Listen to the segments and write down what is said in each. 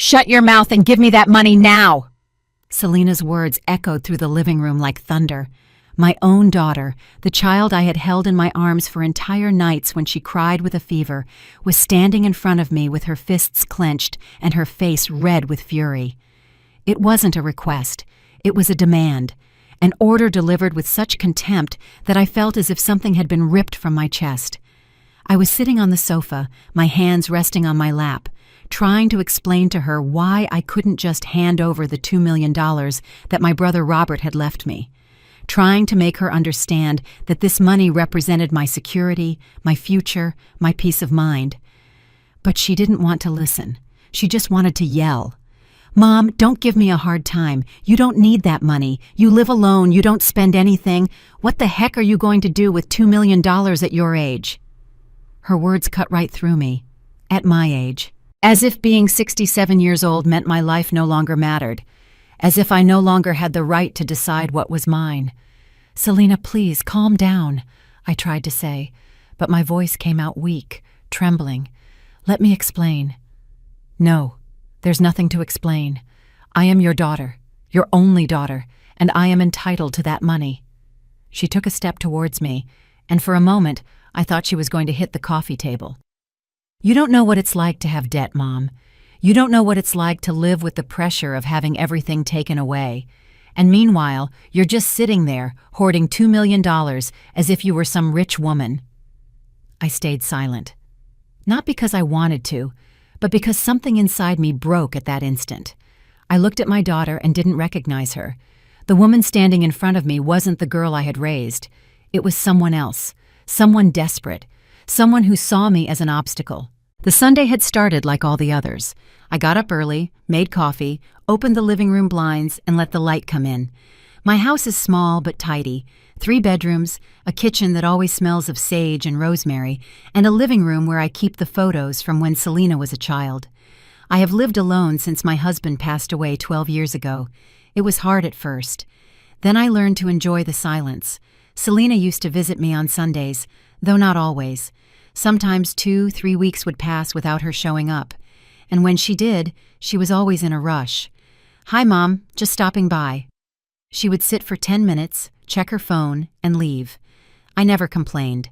Shut your mouth and give me that money now!" Selena's words echoed through the living room like thunder. My own daughter, the child I had held in my arms for entire nights when she cried with a fever, was standing in front of me with her fists clenched and her face red with fury. It wasn't a request. It was a demand, an order delivered with such contempt that I felt as if something had been ripped from my chest. I was sitting on the sofa, my hands resting on my lap, trying to explain to her why I couldn't just hand over the $2 million that my brother Robert had left me, trying to make her understand that this money represented my security, my future, my peace of mind. But she didn't want to listen. She just wanted to yell. "Mom, don't give me a hard time. You don't need that money. You live alone. You don't spend anything. What the heck are you going to do with $2 million at your age?" Her words cut right through me. At my age. As if being 67 years old meant my life no longer mattered. As if I no longer had the right to decide what was mine. "Selena, please, calm down," I tried to say, but my voice came out weak, trembling. "Let me explain." "No, there's nothing to explain. I am your daughter, your only daughter, and I am entitled to that money." She took a step towards me, and for a moment, I thought she was going to hit the coffee table. "You don't know what it's like to have debt, Mom. You don't know what it's like to live with the pressure of having everything taken away. And meanwhile, you're just sitting there, hoarding $2 million as if you were some rich woman." I stayed silent. Not because I wanted to, but because something inside me broke at that instant. I looked at my daughter and didn't recognize her. The woman standing in front of me wasn't the girl I had raised. It was someone else, someone desperate, someone who saw me as an obstacle. The Sunday had started like all the others. I got up early, made coffee, opened the living room blinds, and let the light come in. My house is small but tidy. 3 bedrooms, a kitchen that always smells of sage and rosemary, and a living room where I keep the photos from when Selena was a child. I have lived alone since my husband passed away 12 years ago. It was hard at first. Then I learned to enjoy the silence. Selena used to visit me on Sundays, though not always. Sometimes 2-3 weeks would pass without her showing up. And when she did, she was always in a rush. "Hi, Mom, just stopping by." She would sit for 10 minutes, check her phone, and leave. I never complained.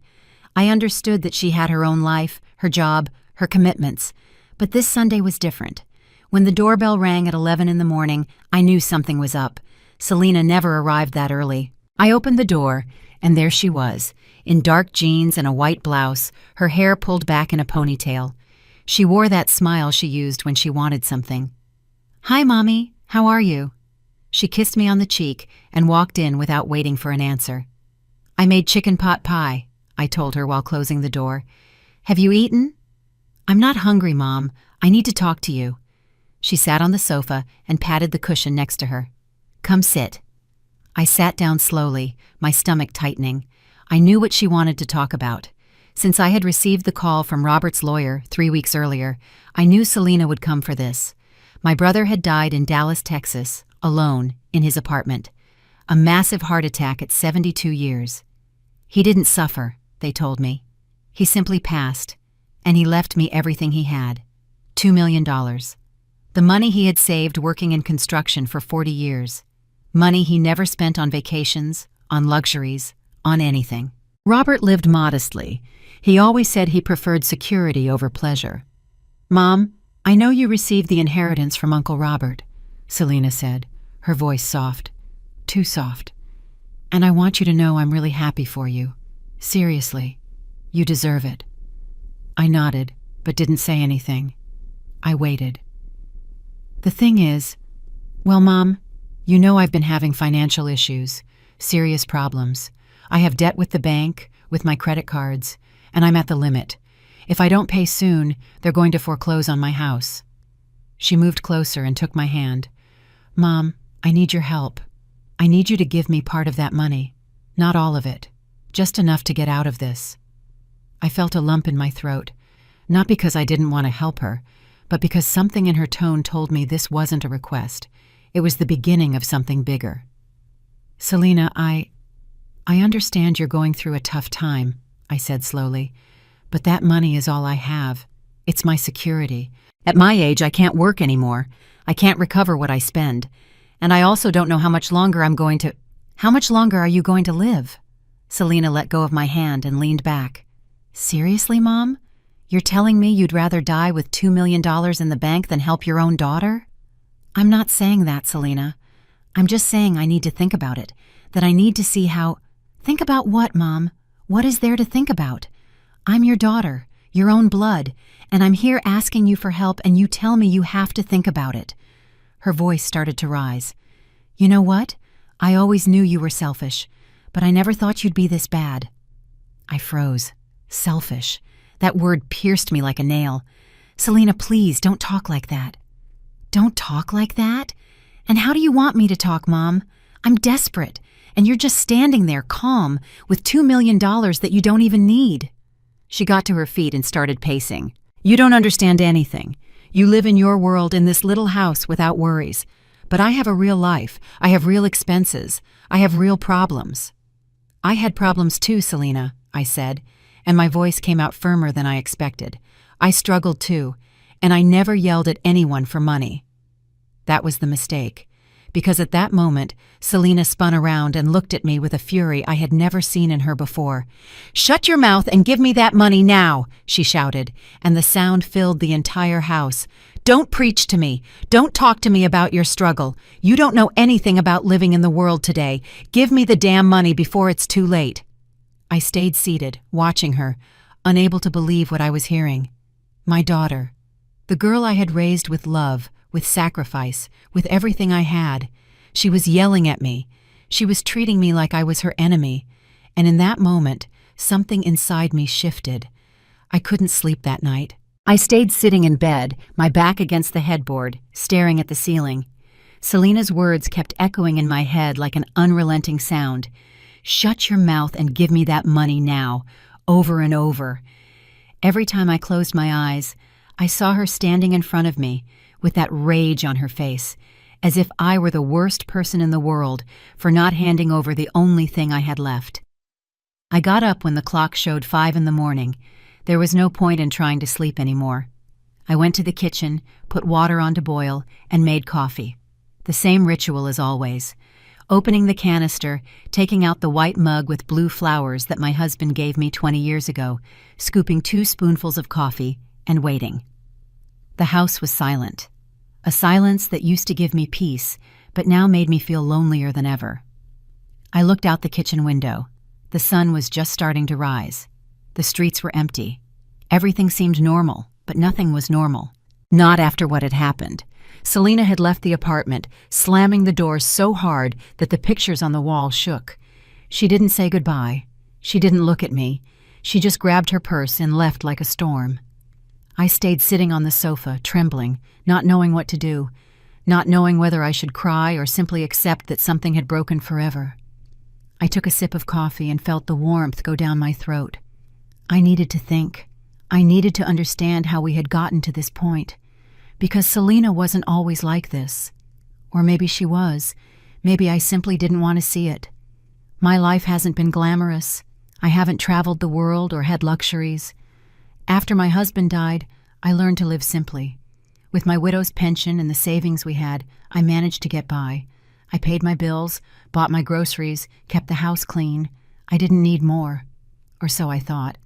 I understood that she had her own life, her job, her commitments. But this Sunday was different. When the doorbell rang at 11 in the morning, I knew something was up. Selena never arrived that early. I opened the door, and there she was, in dark jeans and a white blouse, her hair pulled back in a ponytail. She wore that smile she used when she wanted something. "Hi, Mommy. How are you?" She kissed me on the cheek and walked in without waiting for an answer. "I made chicken pot pie," I told her while closing the door. "Have you eaten?" "I'm not hungry, Mom. I need to talk to you." She sat on the sofa and patted the cushion next to her. "Come sit." I sat down slowly, my stomach tightening. I knew what she wanted to talk about. Since I had received the call from Robert's lawyer 3 weeks earlier, I knew Selena would come for this. My brother had died in Dallas, Texas, alone, in his apartment. A massive heart attack at 72 years. He didn't suffer, they told me. He simply passed, and he left me everything he had. $2 million. The money he had saved working in construction for 40 years. Money he never spent on vacations, on luxuries, on anything. Robert lived modestly. He always said he preferred security over pleasure. "Mom, I know you received the inheritance from Uncle Robert," Selena said, her voice soft. Too soft. "And I want you to know I'm really happy for you. Seriously. You deserve it." I nodded, but didn't say anything. I waited. "The thing is, well, Mom, you know I've been having financial issues, serious problems. I have debt with the bank, with my credit cards, and I'm at the limit. If I don't pay soon, they're going to foreclose on my house." She moved closer and took my hand. "Mom, I need your help. I need you to give me part of that money. Not all of it. Just enough to get out of this." I felt a lump in my throat, not because I didn't want to help her, but because something in her tone told me this wasn't a request. It was the beginning of something bigger. "Selena, I understand you're going through a tough time," I said slowly, "but that money is all I have. It's my security. At my age, I can't work anymore. I can't recover what I spend. And I also don't know how much longer How much longer are you going to live? Selena let go of my hand and leaned back. Seriously, Mom? You're telling me you'd rather die with $2 million in the bank than help your own daughter? I'm not saying that, Selena. I'm just saying I need to think about it, that I need to see how— Think about what, Mom? What is there to think about? I'm your daughter, your own blood, and I'm here asking you for help and you tell me you have to think about it. Her voice started to rise. You know what? I always knew you were selfish, but I never thought you'd be this bad. I froze. Selfish. That word pierced me like a nail. Selena, please, don't talk like that. Don't talk like that? And how do you want me to talk, Mom? I'm desperate, and you're just standing there calm with $2 million that you don't even need. She got to her feet and started pacing. You don't understand anything. You live in your world in this little house without worries. But I have a real life. I have real expenses. I have real problems. I had problems too, Selena, I said, and my voice came out firmer than I expected. I struggled too, and I never yelled at anyone for money. That was the mistake, because at that moment, Selena spun around and looked at me with a fury I had never seen in her before. Shut your mouth and give me that money now, she shouted, and the sound filled the entire house. Don't preach to me. Don't talk to me about your struggle. You don't know anything about living in the world today. Give me the damn money before it's too late. I stayed seated, watching her, unable to believe what I was hearing. My daughter, the girl I had raised with love, with sacrifice, with everything I had. She was yelling at me. She was treating me like I was her enemy. And in that moment, something inside me shifted. I couldn't sleep that night. I stayed sitting in bed, my back against the headboard, staring at the ceiling. Selena's words kept echoing in my head like an unrelenting sound. Shut your mouth and give me that money now, over and over. Every time I closed my eyes, I saw her standing in front of me, with that rage on her face, as if I were the worst person in the world for not handing over the only thing I had left. I got up when the clock showed 5 a.m. There was no point in trying to sleep anymore. I went to the kitchen, put water on to boil, and made coffee. The same ritual as always. Opening the canister, taking out the white mug with blue flowers that my husband gave me 20 years ago, scooping 2 spoonfuls of coffee, and waiting. The house was silent. A silence that used to give me peace, but now made me feel lonelier than ever. I looked out the kitchen window. The sun was just starting to rise. The streets were empty. Everything seemed normal, but nothing was normal. Not after what had happened. Selena had left the apartment, slamming the door so hard that the pictures on the wall shook. She didn't say goodbye. She didn't look at me. She just grabbed her purse and left like a storm. I stayed sitting on the sofa, trembling, not knowing what to do, not knowing whether I should cry or simply accept that something had broken forever. I took a sip of coffee and felt the warmth go down my throat. I needed to think. I needed to understand how we had gotten to this point. Because Selena wasn't always like this. Or maybe she was. Maybe I simply didn't want to see it. My life hasn't been glamorous. I haven't traveled the world or had luxuries. After my husband died, I learned to live simply. With my widow's pension and the savings we had, I managed to get by. I paid my bills, bought my groceries, kept the house clean. I didn't need more. Or so I thought.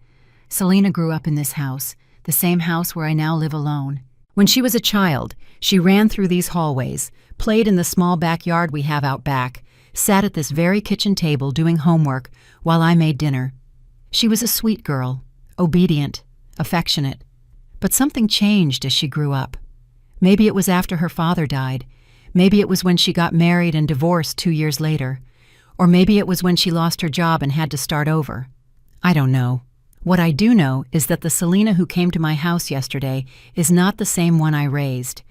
Selena grew up in this house, the same house where I now live alone. When she was a child, she ran through these hallways, played in the small backyard we have out back, sat at this very kitchen table doing homework while I made dinner. She was a sweet girl, obedient, affectionate. But something changed as she grew up. Maybe it was after her father died. Maybe it was when she got married and divorced 2 years later. Or maybe it was when she lost her job and had to start over. I don't know. What I do know is that the Selena who came to my house yesterday is not the same one I raised.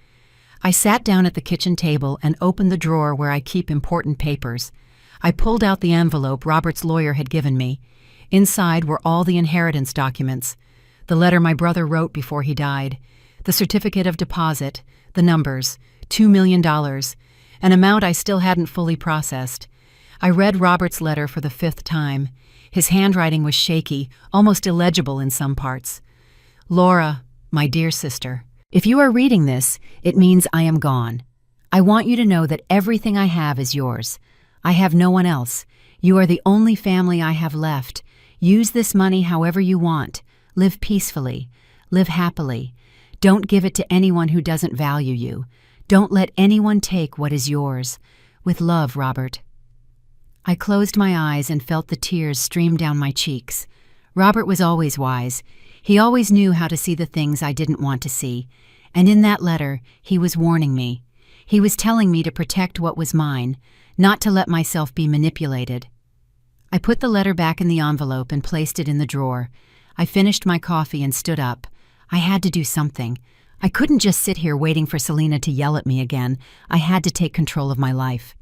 I sat down at the kitchen table and opened the drawer where I keep important papers. I pulled out the envelope Robert's lawyer had given me. Inside were all the inheritance documents, the letter my brother wrote before he died, the certificate of deposit, the numbers, $2 million, an amount I still hadn't fully processed. I read Robert's letter for the 5th time. His handwriting was shaky, almost illegible in some parts. Laura, my dear sister, If you are reading this, it means I am gone. I want you to know that everything I have is yours. I have no one else. You are the only family I have left. Use this money however you want. Live peacefully. Live happily. Don't give it to anyone who doesn't value you. Don't let anyone take what is yours. With love, Robert. I closed my eyes and felt the tears stream down my cheeks. Robert was always wise. He always knew how to see the things I didn't want to see. And in that letter, he was warning me. He was telling me to protect what was mine, not to let myself be manipulated. I put the letter back in the envelope and placed it in the drawer. I finished my coffee and stood up. I had to do something. I couldn't just sit here waiting for Selena to yell at me again. I had to take control of my life.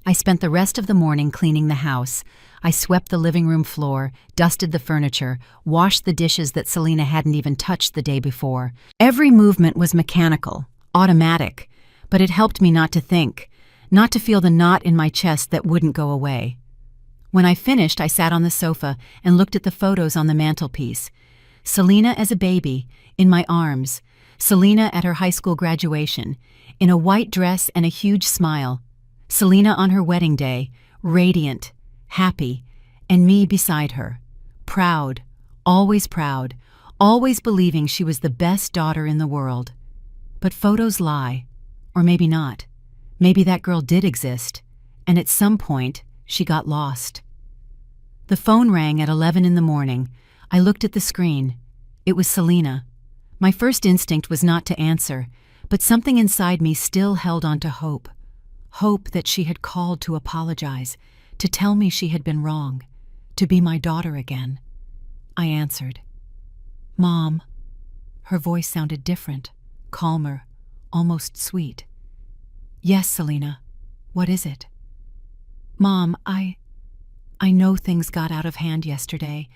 I spent the rest of the morning cleaning the house. I swept the living room floor, dusted the furniture, washed the dishes that Selena hadn't even touched the day before. Every movement was mechanical, automatic, but it helped me not to think, not to feel the knot in my chest that wouldn't go away. When I finished, I sat on the sofa and looked at the photos on the mantelpiece. Selena as a baby, in my arms. Selena at her high school graduation, in a white dress and a huge smile. Selena on her wedding day, radiant, happy, and me beside her. Proud, always believing she was the best daughter in the world. But photos lie. Or maybe not. Maybe that girl did exist, and at some point, she got lost. The phone rang at 11 in the morning. I looked at the screen. It was Selena. My first instinct was not to answer, but something inside me still held on to hope. Hope that she had called to apologize, to tell me she had been wrong, to be my daughter again. I answered. "Mom." Her voice sounded different, calmer, almost sweet. "Yes, Selena. What is it?" "Mom, I know things got out of hand yesterday,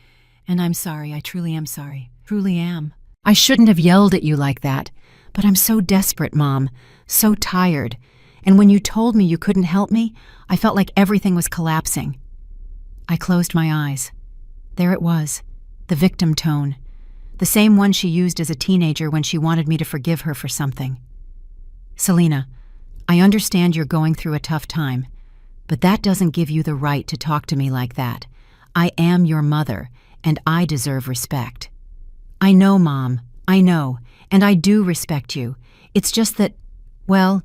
and I'm sorry. I truly am sorry. Truly am. I shouldn't have yelled at you like that, but I'm so desperate, Mom, so tired. And when you told me you couldn't help me, I felt like everything was collapsing." I closed my eyes. There it was, the victim tone, the same one she used as a teenager when she wanted me to forgive her for something. "Selena, I understand you're going through a tough time, but that doesn't give you the right to talk to me like that. I am your mother, and I deserve respect." "I know, Mom, I know, and I do respect you. It's just that, well,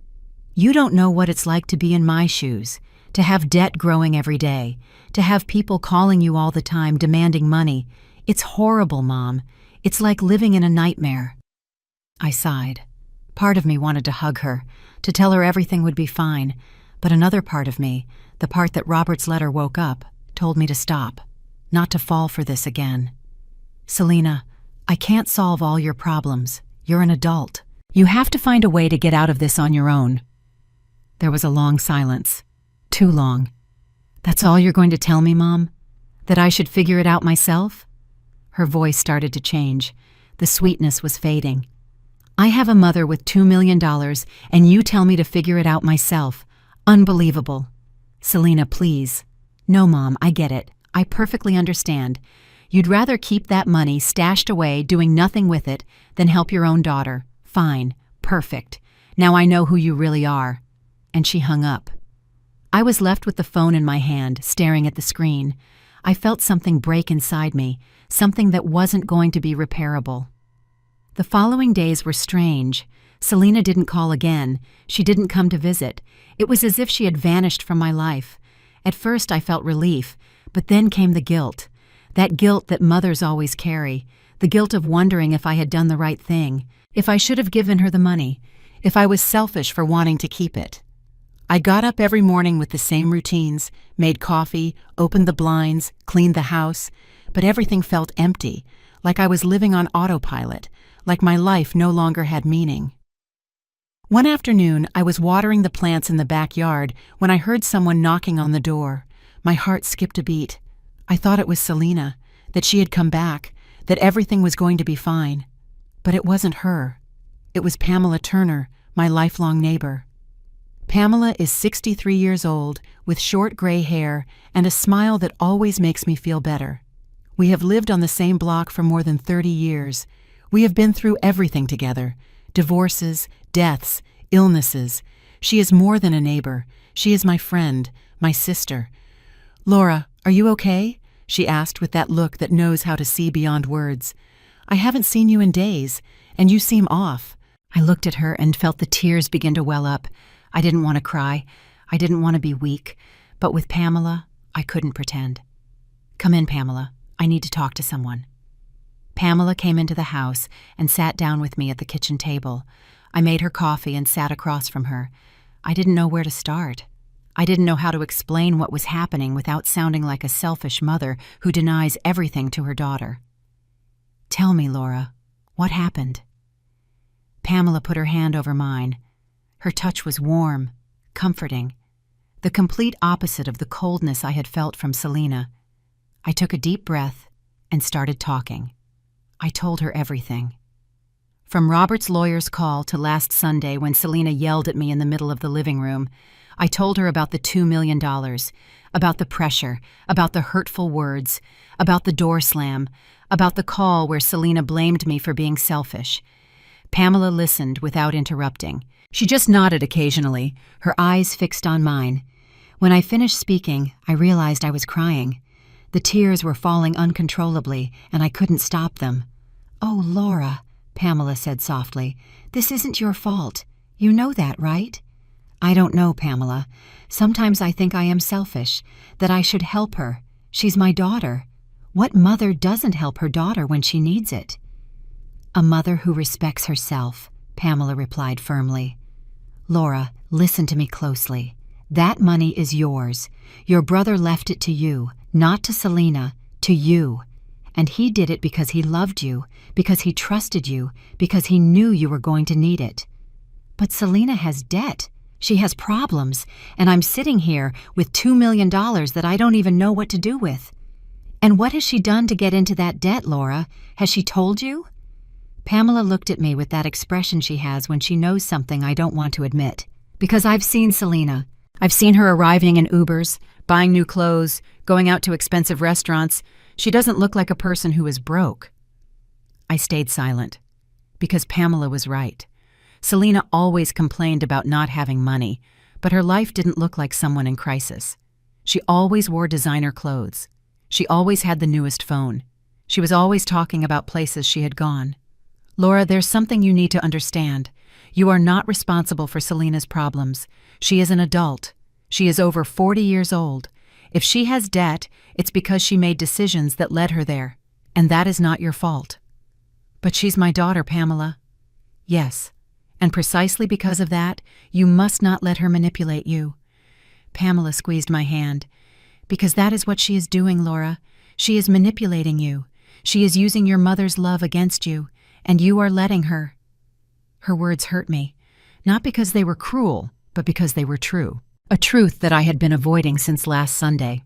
you don't know what it's like to be in my shoes, to have debt growing every day, to have people calling you all the time demanding money. It's horrible, Mom. It's like living in a nightmare." I sighed. Part of me wanted to hug her, to tell her everything would be fine, but another part of me, the part that Robert's letter woke up, told me to stop, not to fall for this again. "Selena, I can't solve all your problems. You're an adult. You have to find a way to get out of this on your own." There was a long silence. Too long. "That's all you're going to tell me, Mom? That I should figure it out myself?" Her voice started to change. The sweetness was fading. "I have a mother with $2 million, and you tell me to figure it out myself. Unbelievable." "Selena, please." "No, Mom, I get it. I perfectly understand. You'd rather keep that money stashed away doing nothing with it than help your own daughter. Fine. Perfect. Now I know who you really are." And she hung up. I was left with the phone in my hand, staring at the screen. I felt something break inside me, something that wasn't going to be repairable. The following days were strange. Selena didn't call again. She didn't come to visit. It was as if she had vanished from my life. At first I felt relief, but then came the guilt. That guilt that mothers always carry. The guilt of wondering if I had done the right thing, if I should have given her the money, if I was selfish for wanting to keep it. I got up every morning with the same routines, made coffee, opened the blinds, cleaned the house, but everything felt empty, like I was living on autopilot, like my life no longer had meaning. One afternoon, I was watering the plants in the backyard when I heard someone knocking on the door. My heart skipped a beat. I thought it was Selena, that she had come back, that everything was going to be fine. But it wasn't her. It was Pamela Turner, my lifelong neighbor. Pamela is 63 years old, with short gray hair and a smile that always makes me feel better. We have lived on the same block for more than 30 years. We have been through everything together, Divorces, deaths, illnesses. She is more than a neighbor. She is my friend, my sister. "Laura, are you okay?" she asked with that look that knows how to see beyond words. "I haven't seen you in days, and you seem off." I looked at her and felt the tears begin to well up. I didn't want to cry. I didn't want to be weak. But with Pamela, I couldn't pretend. "Come in, Pamela. I need to talk to someone." Pamela came into the house and sat down with me at the kitchen table. I made her coffee and sat across from her. I didn't know where to start. I didn't know how to explain what was happening without sounding like a selfish mother who denies everything to her daughter. "Tell me, Laura, what happened?" Pamela put her hand over mine. Her touch was warm, comforting, the complete opposite of the coldness I had felt from Selena. I took a deep breath and started talking. I told her everything. From Robert's lawyer's call to last Sunday when Selena yelled at me in the middle of the living room, I told her about the $2 million, about the pressure, about the hurtful words, about the door slam, about the call where Selena blamed me for being selfish. Pamela listened without interrupting. She just nodded occasionally, her eyes fixed on mine. When I finished speaking, I realized I was crying. The tears were falling uncontrollably, and I couldn't stop them. "Oh, Laura," Pamela said softly, "this isn't your fault. You know that, right?" "I don't know, Pamela. Sometimes I think I am selfish, that I should help her. She's my daughter. What mother doesn't help her daughter when she needs it?" "A mother who respects herself," Pamela replied firmly. "Laura, listen to me closely. That money is yours. Your brother left it to you, not to Selena, to you. And he did it because he loved you, because he trusted you, because he knew you were going to need it. But Selena has debt. She has problems, and I'm sitting here with $2 million that I don't even know what to do with. And what has she done to get into that debt, Laura? Has she told you?" Pamela looked at me with that expression she has when she knows something I don't want to admit. "Because I've seen Selena. I've seen her arriving in Ubers, buying new clothes, going out to expensive restaurants. She doesn't look like a person who is broke." I stayed silent, because Pamela was right. Selena always complained about not having money, but her life didn't look like someone in crisis. She always wore designer clothes. She always had the newest phone. She was always talking about places she had gone. "Laura, there's something you need to understand. You are not responsible for Selena's problems. She is an adult. She is over 40 years old. If she has debt, it's because she made decisions that led her there, and that is not your fault." "But she's my daughter, Pamela." "Yes, and precisely because of that, you must not let her manipulate you." Pamela squeezed my hand. "Because that is what she is doing, Laura. She is manipulating you. She is using your mother's love against you, and you are letting her." Her words hurt me, not because they were cruel, but because they were true. A truth that I had been avoiding since last Sunday.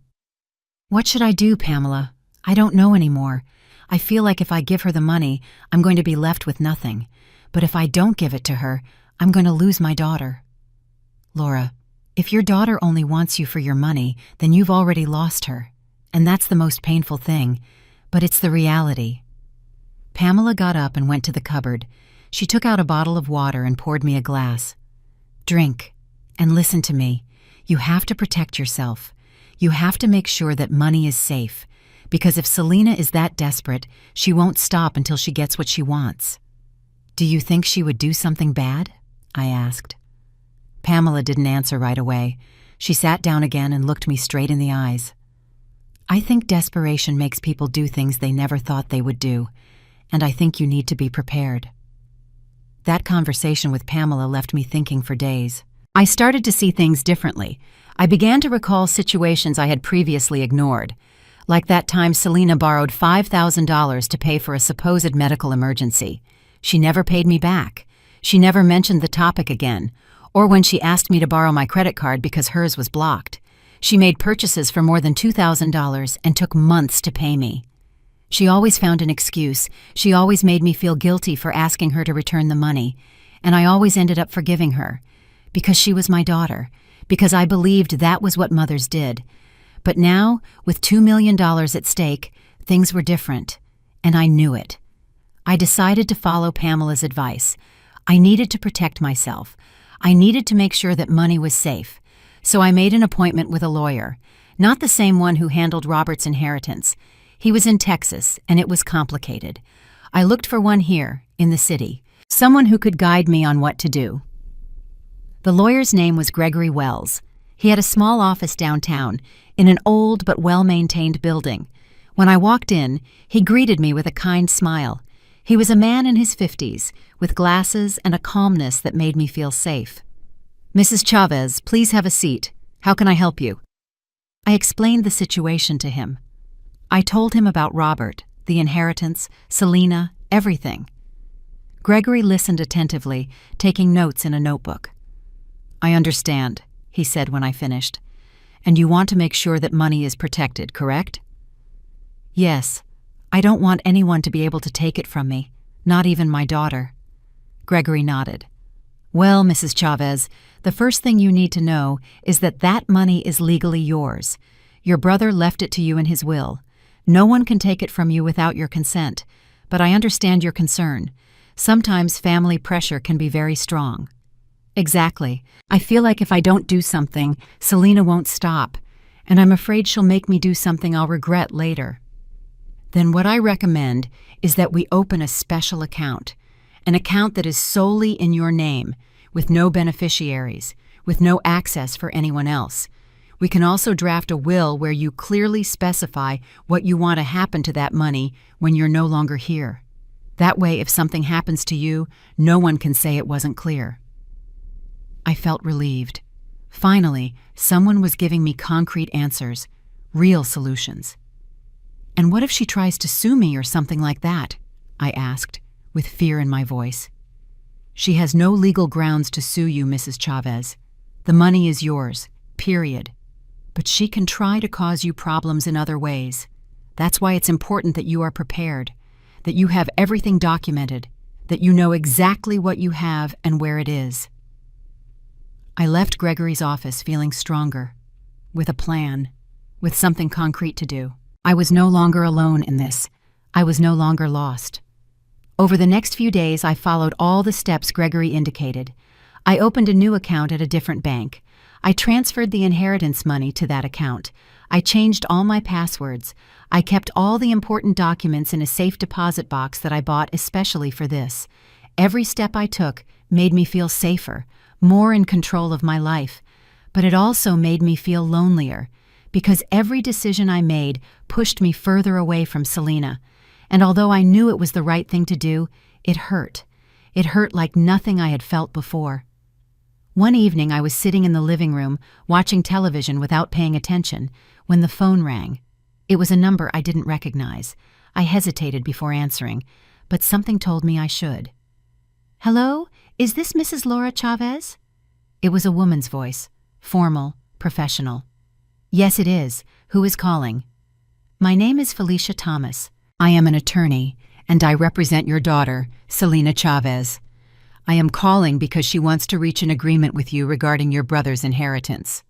"What should I do, Pamela? I don't know anymore. I feel like if I give her the money, I'm going to be left with nothing. But if I don't give it to her, I'm going to lose my daughter." "Laura, if your daughter only wants you for your money, then you've already lost her. And that's the most painful thing, but it's the reality." Pamela got up and went to the cupboard. She took out a bottle of water and poured me a glass. "Drink, and listen to me. You have to protect yourself. You have to make sure that money is safe, because if Selena is that desperate, she won't stop until she gets what she wants." "Do you think she would do something bad?" I asked. Pamela didn't answer right away. She sat down again and looked me straight in the eyes. "I think desperation makes people do things they never thought they would do, and I think you need to be prepared." That conversation with Pamela left me thinking for days. I started to see things differently. I began to recall situations I had previously ignored, like that time Selena borrowed $5,000 to pay for a supposed medical emergency. She never paid me back. She never mentioned the topic again, or when she asked me to borrow my credit card because hers was blocked. She made purchases for more than $2,000 and took months to pay me. She always found an excuse. She always made me feel guilty for asking her to return the money, and I always ended up forgiving her, because she was my daughter, because I believed that was what mothers did. But now, with $2 million at stake, things were different, and I knew it. I decided to follow Pamela's advice. I needed to protect myself. I needed to make sure that money was safe. So I made an appointment with a lawyer, not the same one who handled Robert's inheritance. He was in Texas, and it was complicated. I looked for one here, in the city, someone who could guide me on what to do. The lawyer's name was Gregory Wells. He had a small office downtown, in an old but well-maintained building. When I walked in, he greeted me with a kind smile. He was a man in his 50s, with glasses and a calmness that made me feel safe. "Mrs. Chavez, please have a seat. How can I help you?" I explained the situation to him. I told him about Robert, the inheritance, Selena, everything. Gregory listened attentively, taking notes in a notebook. "I understand," he said when I finished. "And you want to make sure that money is protected, correct?" "Yes. I don't want anyone to be able to take it from me, not even my daughter." Gregory nodded. "Well, Mrs. Chavez, the first thing you need to know is that that money is legally yours. Your brother left it to you in his will. No one can take it from you without your consent, but I understand your concern. Sometimes family pressure can be very strong." "Exactly. I feel like if I don't do something, Selena won't stop, and I'm afraid she'll make me do something I'll regret later." "Then what I recommend is that we open a special account, an account that is solely in your name, with no beneficiaries, with no access for anyone else. We can also draft a will where you clearly specify what you want to happen to that money when you're no longer here. That way, if something happens to you, no one can say it wasn't clear." I felt relieved. Finally, someone was giving me concrete answers, real solutions. "And what if she tries to sue me or something like that?" I asked, with fear in my voice. "She has no legal grounds to sue you, Mrs. Chavez. The money is yours, period. But she can try to cause you problems in other ways. That's why it's important that you are prepared, that you have everything documented, that you know exactly what you have and where it is." I left Gregory's office feeling stronger, with a plan, with something concrete to do. I was no longer alone in this. I was no longer lost. Over the next few days, I followed all the steps Gregory indicated. I opened a new account at a different bank. I transferred the inheritance money to that account. I changed all my passwords. I kept all the important documents in a safe deposit box that I bought especially for this. Every step I took made me feel safer, more in control of my life. But it also made me feel lonelier, because every decision I made pushed me further away from Selena. And although I knew it was the right thing to do, it hurt. It hurt like nothing I had felt before. One evening I was sitting in the living room, watching television without paying attention, when the phone rang. It was a number I didn't recognize. I hesitated before answering, but something told me I should. "Hello? Is this Mrs. Laura Chavez?" It was a woman's voice, formal, professional. "Yes, it is. Who is calling?" "My name is Felicia Thomas. I am an attorney, and I represent your daughter, Selena Chavez. I am calling because she wants to reach an agreement with you regarding your brother's inheritance."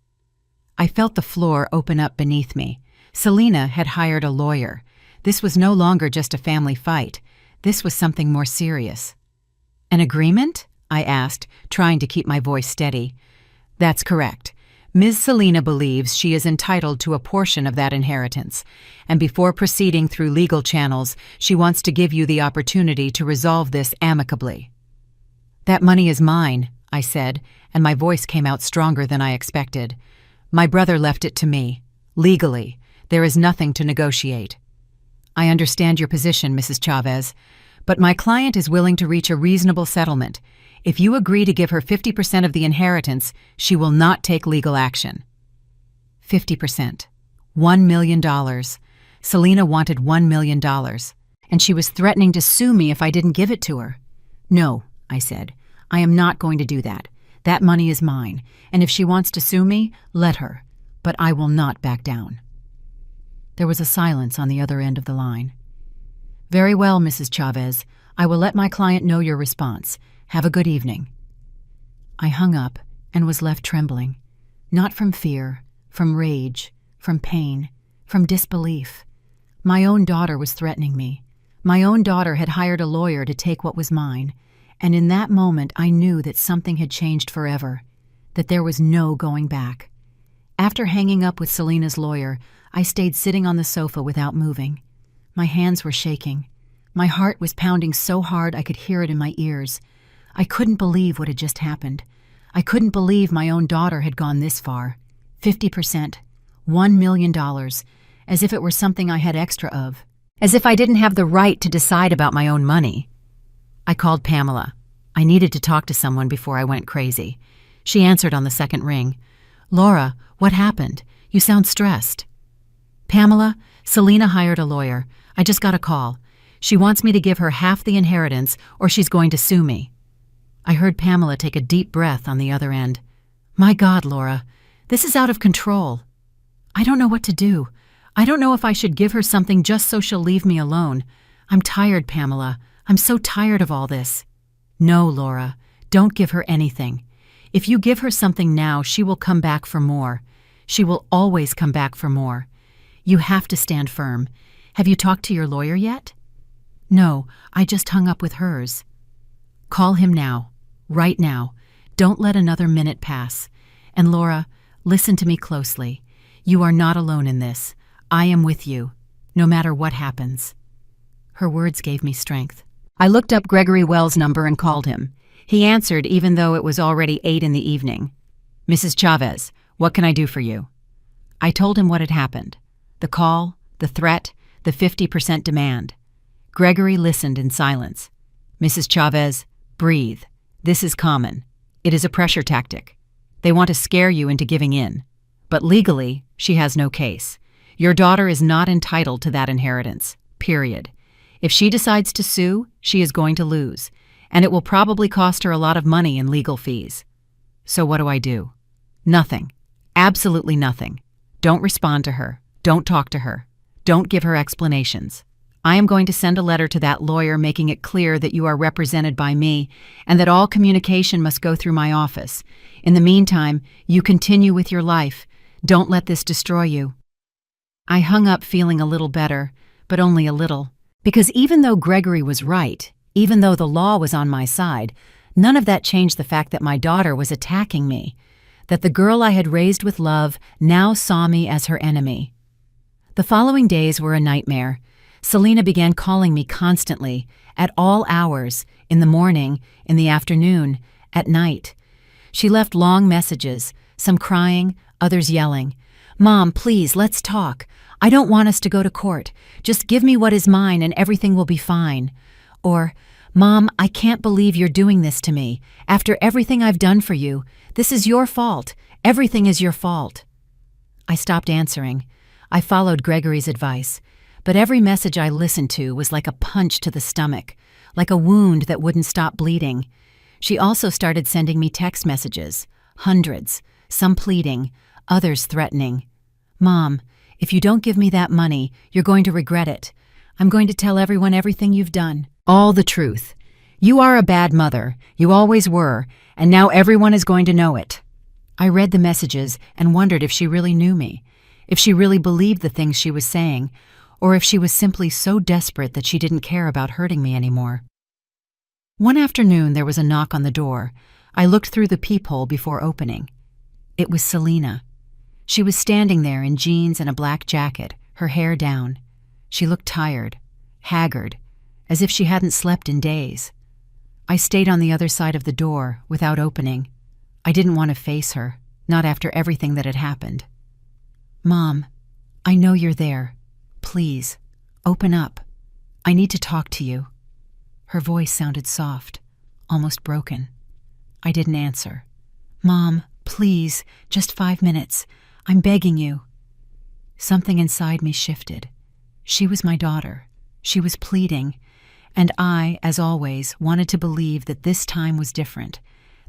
I felt the floor open up beneath me. Selena had hired a lawyer. This was no longer just a family fight. This was something more serious. "An agreement?" I asked, trying to keep my voice steady. "That's correct. Ms. Selena believes she is entitled to a portion of that inheritance, and before proceeding through legal channels, she wants to give you the opportunity to resolve this amicably." "That money is mine," I said, and my voice came out stronger than I expected. "My brother left it to me. Legally, there is nothing to negotiate." "I understand your position, Mrs. Chavez, but my client is willing to reach a reasonable settlement. If you agree to give her 50% of the inheritance, she will not take legal action." 50%. $1 million. Selena wanted $1 million, and she was threatening to sue me if I didn't give it to her. "No," I said. "I am not going to do that. That money is mine, and if she wants to sue me, let her. But I will not back down." There was a silence on the other end of the line. "Very well, Mrs. Chavez. I will let my client know your response. Have a good evening." I hung up and was left trembling, not from fear, from rage, from pain, from disbelief. My own daughter was threatening me. My own daughter had hired a lawyer to take what was mine, And in that moment, I knew that something had changed forever, that there was no going back. After hanging up with Selena's lawyer, I stayed sitting on the sofa without moving. My hands were shaking. My heart was pounding so hard I could hear it in my ears. I couldn't believe what had just happened. I couldn't believe my own daughter had gone this far. 50%, $1 million, as if it were something I had extra of. As if I didn't have the right to decide about my own money. I called Pamela. I needed to talk to someone before I went crazy. She answered on the second ring. "Laura, what happened? You sound stressed." "Pamela, Selena hired a lawyer. I just got a call. She wants me to give her half the inheritance or she's going to sue me." I heard Pamela take a deep breath on the other end. "My God, Laura, this is out of control. I don't know what to do. I don't know if I should give her something just so she'll leave me alone. I'm tired, Pamela. I'm so tired of all this." "No, Laura, don't give her anything. If you give her something now, she will come back for more. She will always come back for more. You have to stand firm. Have you talked to your lawyer yet?" "No, I just hung up with hers." "Call him now. Right now. Don't let another minute pass. And Laura, listen to me closely. You are not alone in this. I am with you, no matter what happens." Her words gave me strength. I looked up Gregory Wells' number and called him. He answered even though it was already 8 in the evening. "Mrs. Chavez, what can I do for you?" I told him what had happened. The call, the threat, the 50% demand. Gregory listened in silence. "Mrs. Chavez, breathe. This is common. It is a pressure tactic. They want to scare you into giving in. But legally, she has no case. Your daughter is not entitled to that inheritance. Period. If she decides to sue, she is going to lose, and it will probably cost her a lot of money in legal fees. So what do I do? Nothing. Absolutely nothing. Don't respond to her. Don't talk to her. Don't give her explanations. I am going to send a letter to that lawyer making it clear that you are represented by me and that all communication must go through my office. In the meantime, you continue with your life. Don't let this destroy you." I hung up feeling a little better, but only a little. Because even though Gregory was right, even though the law was on my side, none of that changed the fact that my daughter was attacking me, that the girl I had raised with love now saw me as her enemy. The following days were a nightmare. Selena began calling me constantly, at all hours, in the morning, in the afternoon, at night. She left long messages, some crying, others yelling. "Mom, please, let's talk. I don't want us to go to court. Just give me what is mine and everything will be fine." Or, "Mom, I can't believe you're doing this to me. After everything I've done for you, this is your fault. Everything is your fault." I stopped answering. I followed Gregory's advice. But every message I listened to was like a punch to the stomach, like a wound that wouldn't stop bleeding. She also started sending me text messages, hundreds, some pleading, others threatening. "Mom, if you don't give me that money, you're going to regret it. I'm going to tell everyone everything you've done. All the truth. You are a bad mother, you always were, and now everyone is going to know it." I read the messages and wondered if she really knew me, if she really believed the things she was saying, or if she was simply so desperate that she didn't care about hurting me anymore. One afternoon there was a knock on the door. I looked through the peephole before opening. It was Selena. She was standing there in jeans and a black jacket, her hair down. She looked tired, haggard, as if she hadn't slept in days. I stayed on the other side of the door, without opening. I didn't want to face her, not after everything that had happened. "Mom, I know you're there. Please, open up. I need to talk to you." Her voice sounded soft, almost broken. I didn't answer. "Mom, please, just 5 minutes. I'm begging you." Something inside me shifted. She was my daughter. She was pleading. And I, as always, wanted to believe that this time was different,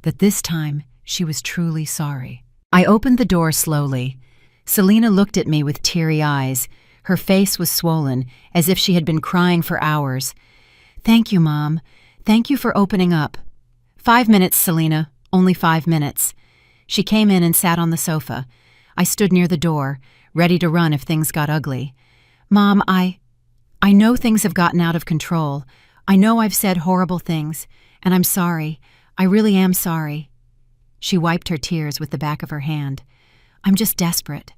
that this time she was truly sorry. I opened the door slowly. Selena looked at me with teary eyes. Her face was swollen, as if she had been crying for hours. "Thank you, Mom. Thank you for opening up." 5 minutes, Selena. Only 5 minutes." She came in and sat on the sofa. I stood near the door, ready to run if things got ugly. "Mom, I know things have gotten out of control. I know I've said horrible things, And I'm sorry. I really am sorry." She wiped her tears with the back of her hand. "I'm just desperate.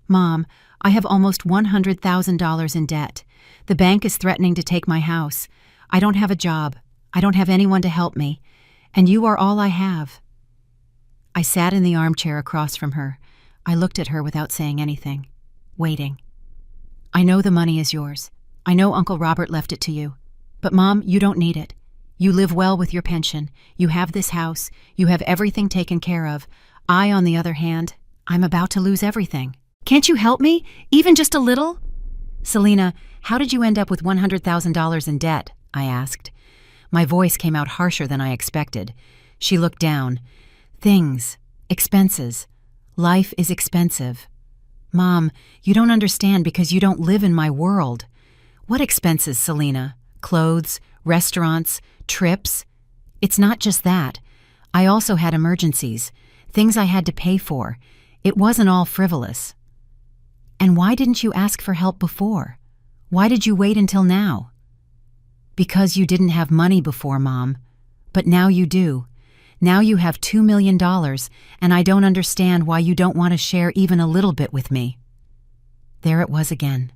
Mom, I have almost $100,000 in debt. The bank is threatening to take my house. I don't have a job. I don't have anyone to help me. And you are all I have." I sat in the armchair across from her. I looked at her without saying anything, waiting. "I know the money is yours. I know Uncle Robert left it to you. But Mom, you don't need it. You live well with your pension. You have this house. You have everything taken care of. I, on the other hand, I'm about to lose everything. Can't you help me? Even just a little?" "Selena, how did you end up with $100,000 in debt?" I asked. My voice came out harsher than I expected. She looked down. "Things. Expenses. Life is expensive." "Mom, you don't understand because you don't live in my world." "What expenses, Selena? Clothes, restaurants, trips?" "It's not just that. I also had emergencies, things I had to pay for. It wasn't all frivolous." "And why didn't you ask for help before? Why did you wait until now?" "Because you didn't have money before, Mom. But now you do. Now you have $2 million, and I don't understand why you don't want to share even a little bit with me." There it was again.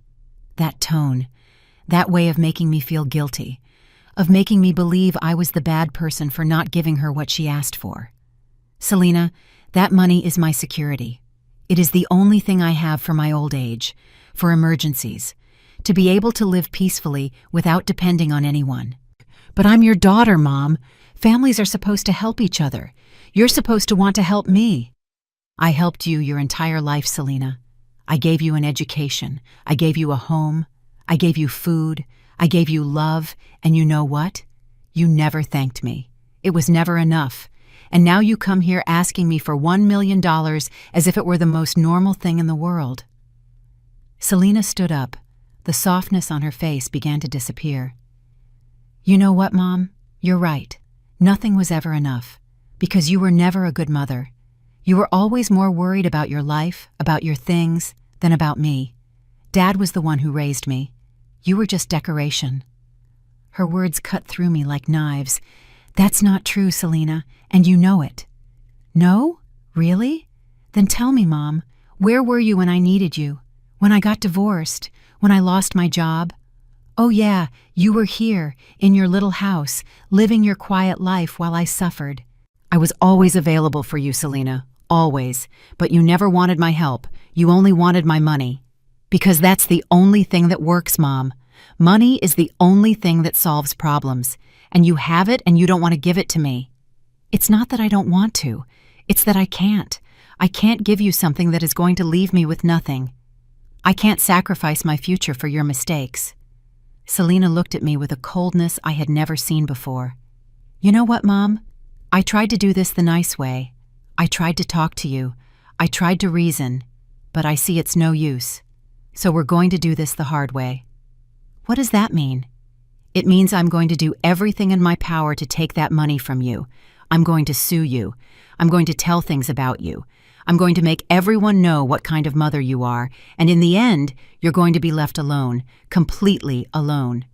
That tone. That way of making me feel guilty. Of making me believe I was the bad person for not giving her what she asked for. "Selena, that money is my security. It is the only thing I have for my old age, for emergencies, to be able to live peacefully without depending on anyone." "But I'm your daughter, Mom. Families are supposed to help each other. You're supposed to want to help me." "I helped you your entire life, Selena. I gave you an education. I gave you a home. I gave you food. I gave you love. And you know what? You never thanked me. It was never enough. And now you come here asking me for $1 million as if it were the most normal thing in the world." Selena stood up. The softness on her face began to disappear. "You know what, Mom? You're right. Nothing was ever enough, because you were never a good mother. You were always more worried about your life, about your things, than about me. Dad was the one who raised me. You were just decoration." Her words cut through me like knives. "That's not true, Selena, and you know it." "No? Really? Then tell me, Mom, where were you when I needed you? When I got divorced? When I lost my job? Oh yeah, you were here, in your little house, living your quiet life while I suffered." "I was always available for you, Selena, always. But you never wanted my help. You only wanted my money. Because that's the only thing that works, Mom. Money is the only thing that solves problems. And you have it and you don't want to give it to me." "It's not that I don't want to. It's that I can't. I can't give you something that is going to leave me with nothing. I can't sacrifice my future for your mistakes." Selena looked at me with a coldness I had never seen before. "You know what, Mom? I tried to do this the nice way. I tried to talk to you. I tried to reason. But I see it's no use. So we're going to do this the hard way." "What does that mean?" "It means I'm going to do everything in my power to take that money from you. I'm going to sue you. I'm going to tell things about you. I'm going to make everyone know what kind of mother you are, and in the end, you're going to be left alone, completely alone."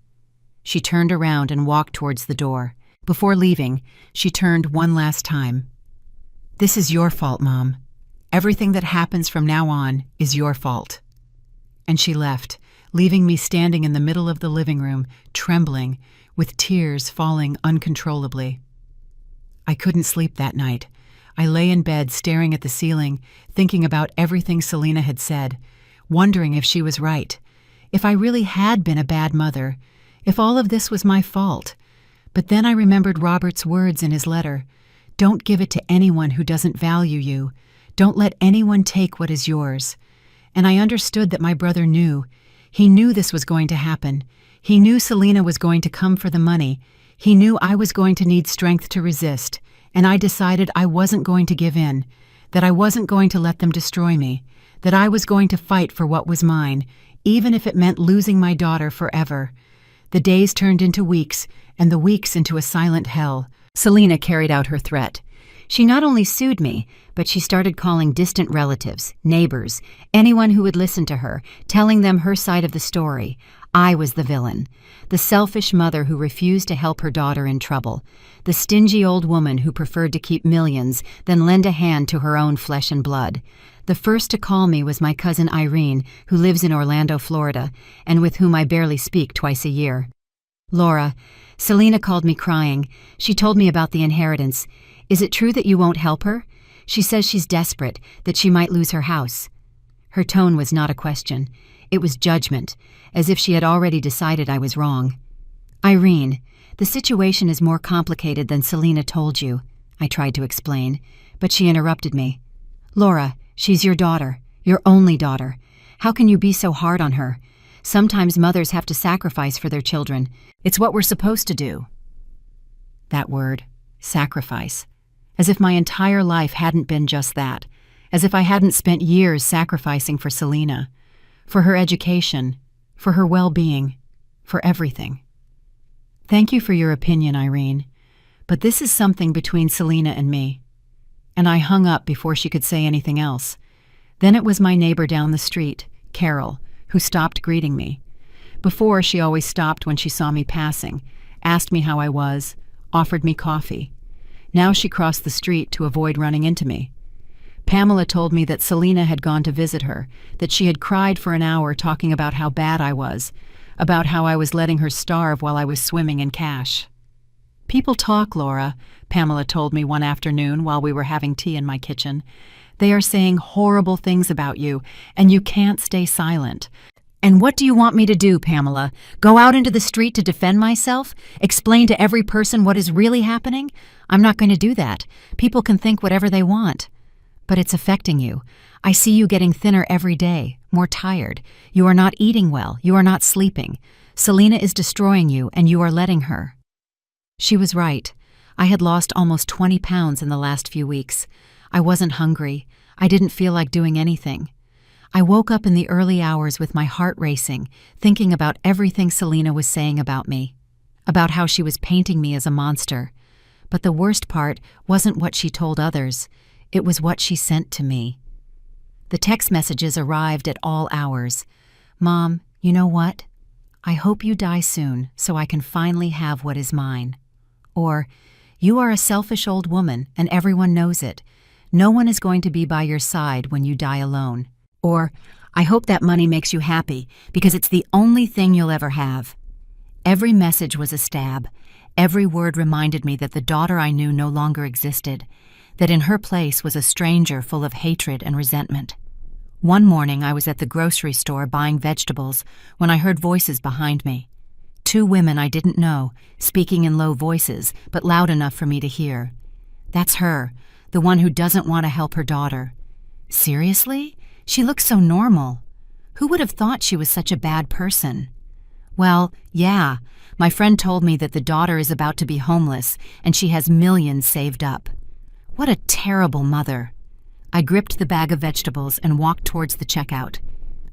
She turned around and walked towards the door. Before leaving, she turned one last time. "This is your fault, Mom. Everything that happens from now on is your fault." And she left, leaving me standing in the middle of the living room, trembling, with tears falling uncontrollably. I couldn't sleep that night. I lay in bed staring at the ceiling, thinking about everything Selena had said, wondering if she was right, if I really had been a bad mother, if all of this was my fault. But then I remembered Robert's words in his letter. "Don't give it to anyone who doesn't value you. Don't let anyone take what is yours." And I understood that my brother knew. He knew this was going to happen. He knew Selena was going to come for the money. He knew I was going to need strength to resist. And I decided I wasn't going to give in, that I wasn't going to let them destroy me, that I was going to fight for what was mine, even if it meant losing my daughter forever. The days turned into weeks, and the weeks into a silent hell. Selena carried out her threat. She not only sued me, but she started calling distant relatives, neighbors, anyone who would listen to her, telling them her side of the story. I was the villain, the selfish mother who refused to help her daughter in trouble, the stingy old woman who preferred to keep millions than lend a hand to her own flesh and blood. The first to call me was my cousin Irene, who lives in Orlando, Florida, and with whom I barely speak twice a year. "Laura, Selena called me crying. She told me about the inheritance. Is it true that you won't help her? She says she's desperate, that she might lose her house." Her tone was not a question. It was judgment, as if she had already decided I was wrong. "Irene, the situation is more complicated than Selena told you," I tried to explain, but she interrupted me. "Laura, she's your daughter, your only daughter. How can you be so hard on her? Sometimes mothers have to sacrifice for their children. It's what we're supposed to do." That word, sacrifice. As if my entire life hadn't been just that. As if I hadn't spent years sacrificing for Selena. For her education. For her well-being. For everything. "Thank you for your opinion, Irene. But this is something between Selena and me." And I hung up before she could say anything else. Then it was my neighbor down the street, Carol, who stopped greeting me. Before, she always stopped when she saw me passing, asked me how I was, offered me coffee. Now she crossed the street to avoid running into me. Pamela told me that Selena had gone to visit her, that she had cried for an hour talking about how bad I was, about how I was letting her starve while I was swimming in cash. "People talk, Laura," Pamela told me one afternoon while we were having tea in my kitchen. "They are saying horrible things about you, and you can't stay silent." "And what do you want me to do, Pamela? Go out into the street to defend myself? Explain to every person what is really happening? I'm not going to do that. People can think whatever they want." "But it's affecting you. I see you getting thinner every day, more tired. You are not eating well. You are not sleeping. Selena is destroying you, and you are letting her." She was right. I had lost almost 20 pounds in the last few weeks. I wasn't hungry. I didn't feel like doing anything. I woke up in the early hours with my heart racing, thinking about everything Selena was saying about me, about how she was painting me as a monster. But the worst part wasn't what she told others. It was what she sent to me. The text messages arrived at all hours. "Mom, you know what? I hope you die soon so I can finally have what is mine." Or, "You are a selfish old woman and everyone knows it. No one is going to be by your side when you die alone." Or, "I hope that money makes you happy because it's the only thing you'll ever have." Every message was a stab. Every word reminded me that the daughter I knew no longer existed, that in her place was a stranger full of hatred and resentment. One morning I was at the grocery store buying vegetables when I heard voices behind me. Two women I didn't know, speaking in low voices, but loud enough for me to hear. That's her, the one who doesn't want to help her daughter. Seriously? She looks so normal. Who would have thought she was such a bad person? Well, yeah, my friend told me that the daughter is about to be homeless and she has millions saved up. What a terrible mother. I gripped the bag of vegetables and walked towards the checkout.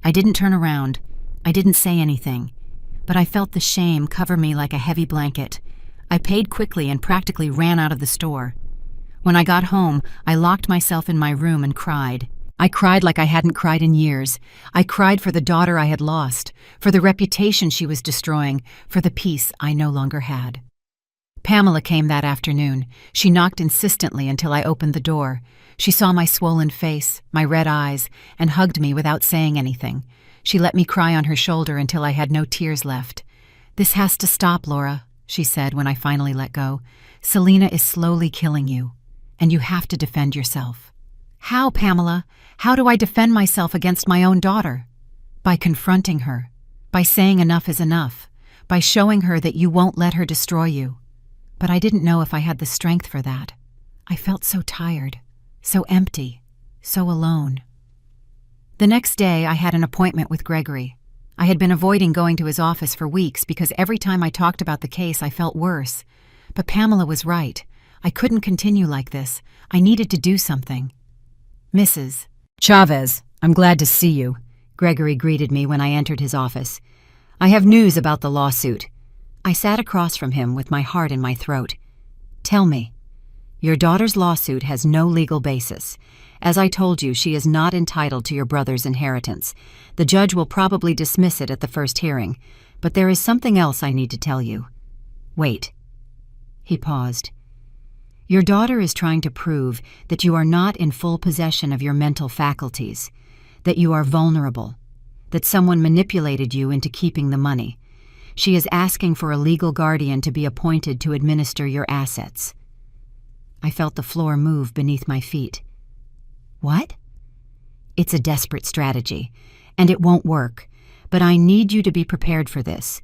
I didn't turn around. I didn't say anything. But I felt the shame cover me like a heavy blanket. I paid quickly and practically ran out of the store. When I got home, I locked myself in my room and cried. I cried like I hadn't cried in years. I cried for the daughter I had lost, for the reputation she was destroying, for the peace I no longer had. Pamela came that afternoon. She knocked insistently until I opened the door. She saw my swollen face, my red eyes, and hugged me without saying anything. She let me cry on her shoulder until I had no tears left. "This has to stop, Laura," she said when I finally let go. "Selena is slowly killing you, and you have to defend yourself." "How, Pamela? How do I defend myself against my own daughter?" "By confronting her, by saying enough is enough, by showing her that you won't let her destroy you." But I didn't know if I had the strength for that. I felt so tired, so empty, so alone. The next day, I had an appointment with Gregory. I had been avoiding going to his office for weeks because every time I talked about the case, I felt worse. But Pamela was right. I couldn't continue like this. I needed to do something. "Mrs. Chavez, I'm glad to see you," Gregory greeted me when I entered his office. "I have news about the lawsuit." I sat across from him with my heart in my throat. "Tell me." "Your daughter's lawsuit has no legal basis. As I told you, she is not entitled to your brother's inheritance. The judge will probably dismiss it at the first hearing. But there is something else I need to tell you. Wait." He paused. "Your daughter is trying to prove that you are not in full possession of your mental faculties, that you are vulnerable, that someone manipulated you into keeping the money. She is asking for a legal guardian to be appointed to administer your assets." I felt the floor move beneath my feet. "What?" "It's a desperate strategy, and it won't work, but I need you to be prepared for this.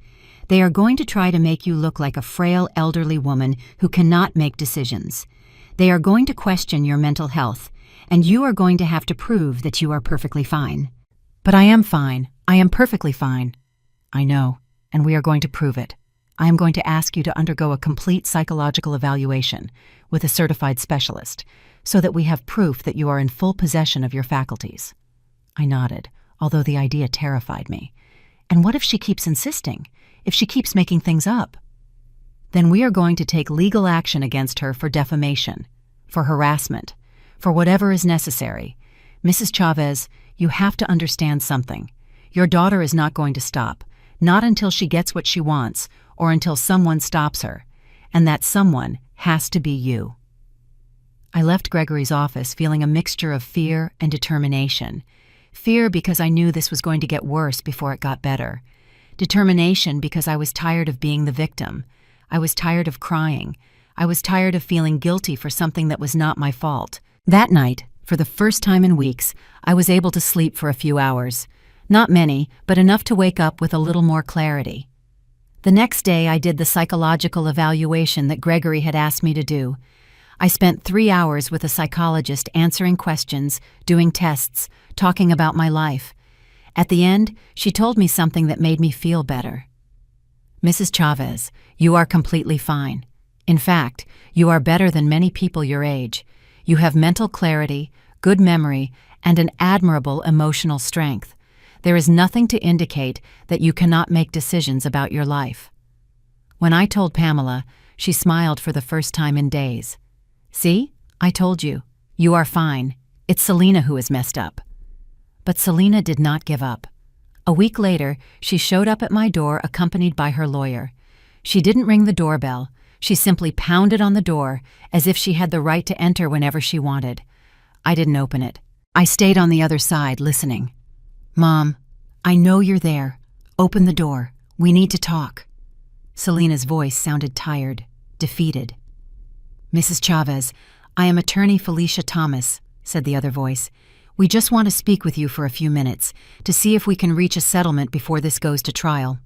They are going to try to make you look like a frail elderly woman who cannot make decisions. They are going to question your mental health, and you are going to have to prove that you are perfectly fine." "But I am fine. I am perfectly fine." "I know, and we are going to prove it. I am going to ask you to undergo a complete psychological evaluation with a certified specialist, so that we have proof that you are in full possession of your faculties." I nodded, although the idea terrified me. And what if she keeps insisting? If she keeps making things up? "Then we are going to take legal action against her for defamation, for harassment, for whatever is necessary. Mrs. Chavez, you have to understand something. Your daughter is not going to stop, not until she gets what she wants or until someone stops her, and that someone has to be you." I left Gregory's office feeling a mixture of fear and determination. Fear because I knew this was going to get worse before it got better. Determination because I was tired of being the victim. I was tired of crying. I was tired of feeling guilty for something that was not my fault. That night, for the first time in weeks, I was able to sleep for a few hours. Not many, but enough to wake up with a little more clarity. The next day, I did the psychological evaluation that Gregory had asked me to do. I spent 3 hours with a psychologist answering questions, doing tests, talking about my life. At the end, she told me something that made me feel better. "Mrs. Chavez, you are completely fine. In fact, you are better than many people your age. You have mental clarity, good memory, and an admirable emotional strength. There is nothing to indicate that you cannot make decisions about your life." When I told Pamela, she smiled for the first time in days. "See? I told you. You are fine. It's Selena who is messed up." But Selena did not give up. A week later, she showed up at my door accompanied by her lawyer. She didn't ring the doorbell. She simply pounded on the door as if she had the right to enter whenever she wanted. I didn't open it. I stayed on the other side, listening. "Mom, I know you're there. Open the door. We need to talk." Selena's voice sounded tired, defeated. "Mrs. Chavez, I am attorney Felicia Thomas," said the other voice. "We just want to speak with you for a few minutes to see if we can reach a settlement before this goes to trial."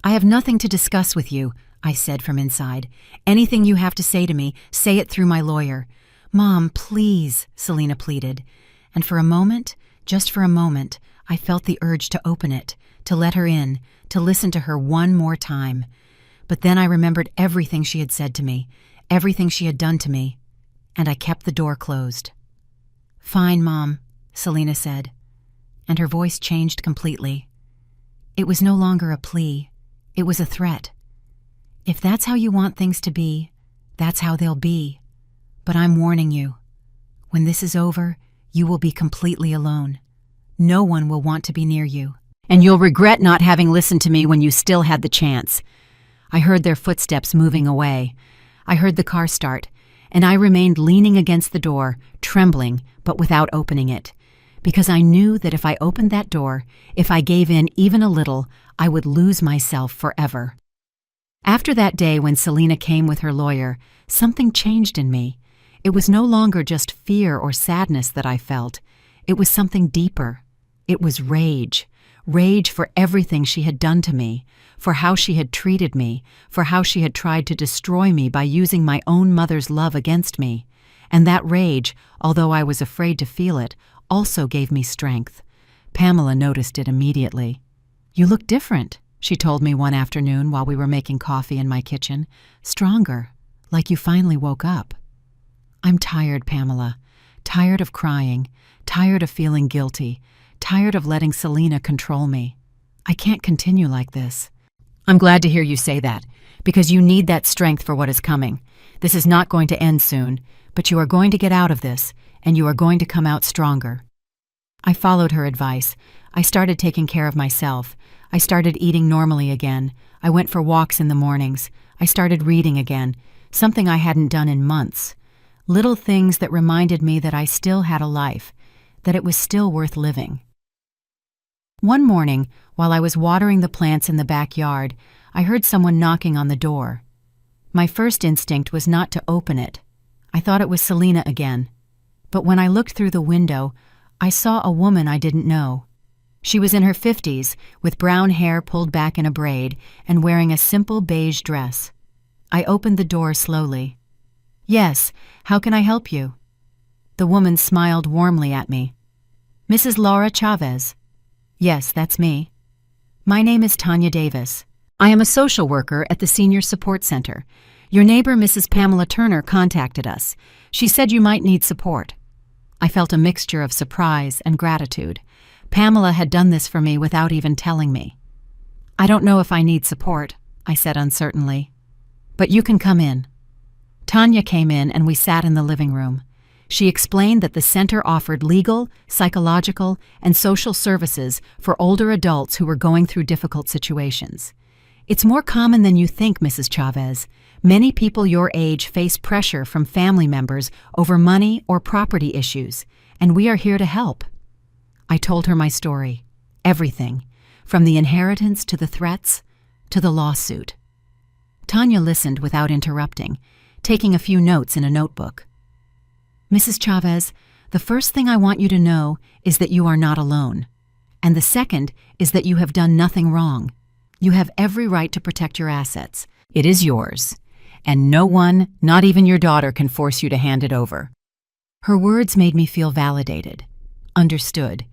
"I have nothing to discuss with you," I said from inside. "Anything you have to say to me, say it through my lawyer." "Mom, please," Selena pleaded. And for a moment, just for a moment, I felt the urge to open it, to let her in, to listen to her one more time. But then I remembered everything she had said to me, everything she had done to me, and I kept the door closed. "Fine, Mom," Selena said, and her voice changed completely. It was no longer a plea. It was a threat. "If that's how you want things to be, that's how they'll be. But I'm warning you. When this is over, you will be completely alone. No one will want to be near you. And you'll regret not having listened to me when you still had the chance." I heard their footsteps moving away. I heard the car start, and I remained leaning against the door, trembling, but without opening it, because I knew that if I opened that door, if I gave in even a little, I would lose myself forever. After that day when Selena came with her lawyer, something changed in me. It was no longer just fear or sadness that I felt. It was something deeper. It was rage. Rage for everything she had done to me, for how she had treated me, for how she had tried to destroy me by using my own mother's love against me. And that rage, although I was afraid to feel it, also gave me strength. Pamela noticed it immediately. "You look different," she told me one afternoon while we were making coffee in my kitchen. "Stronger, like you finally woke up." "I'm tired, Pamela. Tired of crying, tired of feeling guilty, tired of letting Selena control me. I can't continue like this." "I'm glad to hear you say that, because you need that strength for what is coming. This is not going to end soon, but you are going to get out of this, and you are going to come out stronger." I followed her advice. I started taking care of myself. I started eating normally again. I went for walks in the mornings. I started reading again, something I hadn't done in months. Little things that reminded me that I still had a life, that it was still worth living. One morning, while I was watering the plants in the backyard, I heard someone knocking on the door. My first instinct was not to open it. I thought it was Selena again. But when I looked through the window, I saw a woman I didn't know. She was in her 50s, with brown hair pulled back in a braid and wearing a simple beige dress. I opened the door slowly. "Yes, how can I help you?" The woman smiled warmly at me. "Mrs. Laura Chavez?" "Yes, that's me." "My name is Tanya Davis. I am a social worker at the Senior Support Center. Your neighbor, Mrs. Pamela Turner, contacted us. She said you might need support." I felt a mixture of surprise and gratitude. Pamela had done this for me without even telling me. "I don't know if I need support," I said uncertainly. "But you can come in." Tanya came in and we sat in the living room. She explained that the center offered legal, psychological, and social services for older adults who were going through difficult situations. "It's more common than you think, Mrs. Chavez. Many people your age face pressure from family members over money or property issues, and we are here to help." I told her my story, everything, from the inheritance to the threats to the lawsuit. Tanya listened without interrupting, taking a few notes in a notebook. "Mrs. Chavez, the first thing I want you to know is that you are not alone. And the second is that you have done nothing wrong. You have every right to protect your assets. It is yours. And no one, not even your daughter, can force you to hand it over." Her words made me feel validated, understood,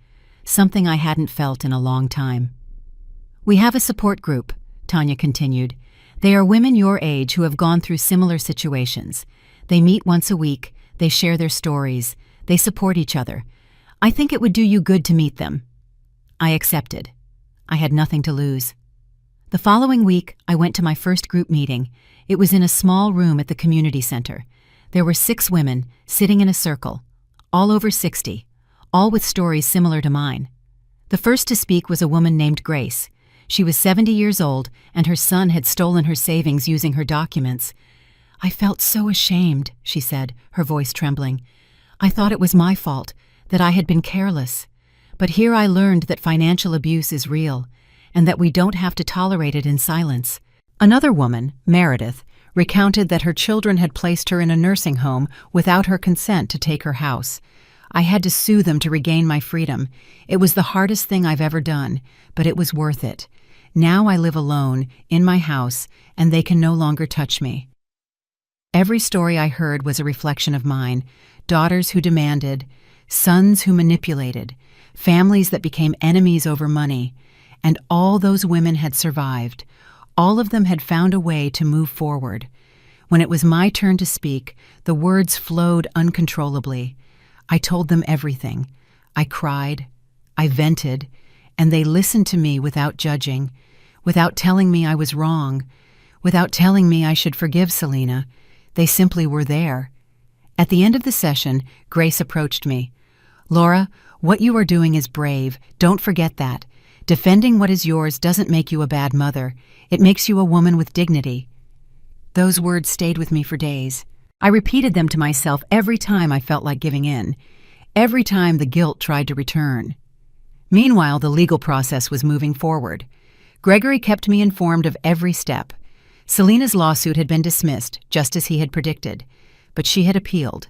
something I hadn't felt in a long time. "We have a support group," Tanya continued. "They are women your age who have gone through similar situations. They meet once a week, they share their stories, they support each other. I think it would do you good to meet them." I accepted. I had nothing to lose. The following week, I went to my first group meeting. It was in a small room at the community center. There were 6 women sitting in a circle, all over 60, all with stories similar to mine. The first to speak was a woman named Grace. She was 70 years old, and her son had stolen her savings using her documents. "I felt so ashamed," she said, her voice trembling. "I thought it was my fault, that I had been careless. But here I learned that financial abuse is real, and that we don't have to tolerate it in silence." Another woman, Meredith, recounted that her children had placed her in a nursing home without her consent to take her house. "I had to sue them to regain my freedom. It was the hardest thing I've ever done, but it was worth it. Now I live alone, in my house, and they can no longer touch me." Every story I heard was a reflection of mine. Daughters who demanded, sons who manipulated, families that became enemies over money. And all those women had survived. All of them had found a way to move forward. When it was my turn to speak, the words flowed uncontrollably. I told them everything. I cried, I vented, and they listened to me without judging, without telling me I was wrong, without telling me I should forgive Selena. They simply were there. At the end of the session, Grace approached me. "Laura, what you are doing is brave. Don't forget that. Defending what is yours doesn't make you a bad mother. It makes you a woman with dignity." Those words stayed with me for days. I repeated them to myself every time I felt like giving in, every time the guilt tried to return. Meanwhile, the legal process was moving forward. Gregory kept me informed of every step. Selena's lawsuit had been dismissed, just as he had predicted, but she had appealed,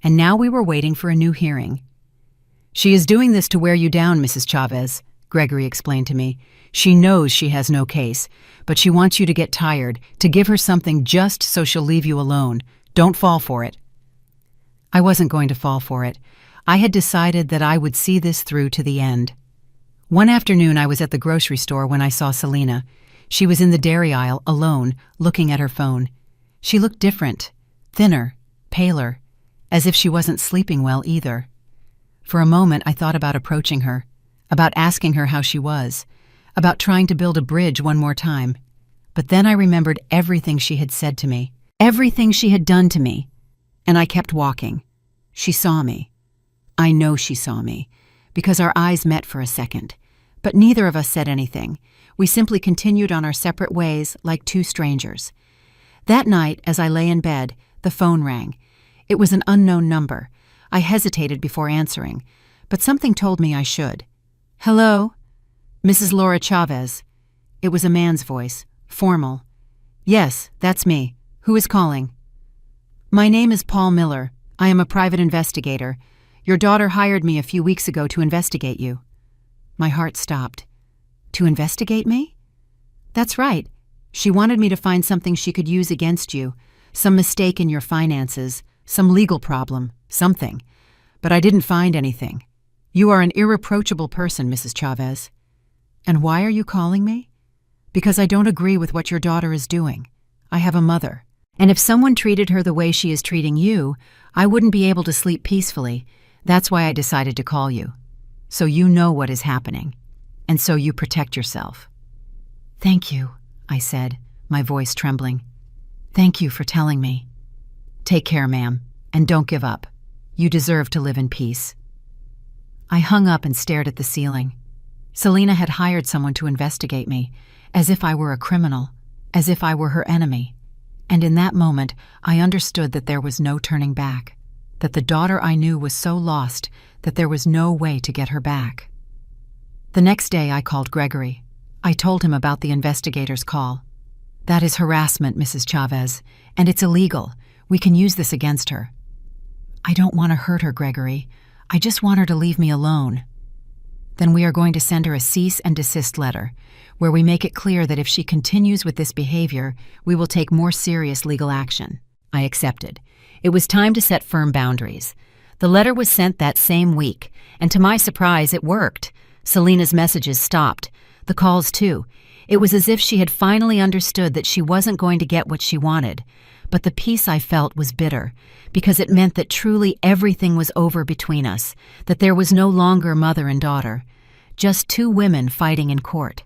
and now we were waiting for a new hearing. "She is doing this to wear you down, Mrs. Chavez," Gregory explained to me. "She knows she has no case, but she wants you to get tired, to give her something just so she'll leave you alone. Don't fall for it." I wasn't going to fall for it. I had decided that I would see this through to the end. One afternoon I was at the grocery store when I saw Selena. She was in the dairy aisle, alone, looking at her phone. She looked different, thinner, paler, as if she wasn't sleeping well either. For a moment I thought about approaching her, about asking her how she was, about trying to build a bridge one more time. But then I remembered everything she had said to me, everything she had done to me, and I kept walking. She saw me. I know she saw me, because our eyes met for a second. But neither of us said anything. We simply continued on our separate ways like two strangers. That night, as I lay in bed, the phone rang. It was an unknown number. I hesitated before answering, but something told me I should. "Hello? Mrs. Laura Chavez." It was a man's voice, formal. "Yes, that's me. Who is calling?" "My name is Paul Miller. I am a private investigator. Your daughter hired me a few weeks ago to investigate you." My heart stopped. "To investigate me?" "That's right. She wanted me to find something she could use against you, some mistake in your finances, some legal problem, something. But I didn't find anything. You are an irreproachable person, Mrs. Chavez." "And why are you calling me?" "Because I don't agree with what your daughter is doing. I have a mother. And if someone treated her the way she is treating you, I wouldn't be able to sleep peacefully. That's why I decided to call you. So you know what is happening. And so you protect yourself." "Thank you," I said, my voice trembling. "Thank you for telling me." "Take care, ma'am, and don't give up. You deserve to live in peace." I hung up and stared at the ceiling. Selena had hired someone to investigate me, as if I were a criminal, as if I were her enemy. And in that moment, I understood that there was no turning back, that the daughter I knew was so lost that there was no way to get her back. The next day, I called Gregory. I told him about the investigator's call. "That is harassment, Mrs. Chavez, and it's illegal. We can use this against her." "I don't want to hurt her, Gregory. I just want her to leave me alone." "Then we are going to send her a cease and desist letter, where we make it clear that if she continues with this behavior, we will take more serious legal action." I accepted. It was time to set firm boundaries. The letter was sent that same week, and to my surprise, it worked. Selena's messages stopped. The calls, too. It was as if she had finally understood that she wasn't going to get what she wanted. But the peace I felt was bitter, because it meant that truly everything was over between us, that there was no longer mother and daughter, just two women fighting in court.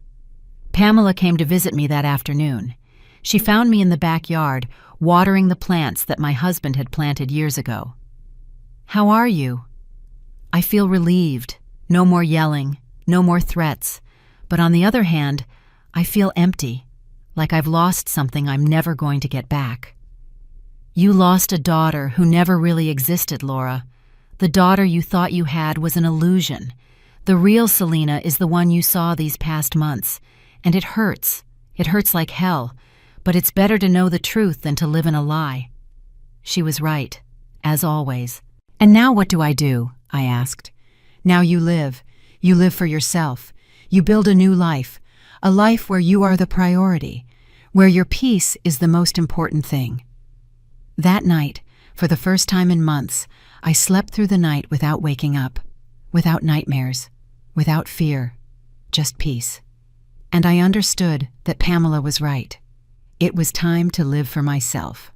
Pamela came to visit me that afternoon. She found me in the backyard, watering the plants that my husband had planted years ago. "How are you?" "I feel relieved. No more yelling, no more threats. But on the other hand, I feel empty, like I've lost something I'm never going to get back." "You lost a daughter who never really existed, Laura. The daughter you thought you had was an illusion. The real Selena is the one you saw these past months, and it hurts. It hurts like hell, but it's better to know the truth than to live in a lie." She was right, as always. "And now what do?" I asked. "Now you live. You live for yourself. You build a new life, a life where you are the priority, where your peace is the most important thing." That night, for the first time in months, I slept through the night without waking up, without nightmares, without fear, just peace. And I understood that Pamela was right. It was time to live for myself.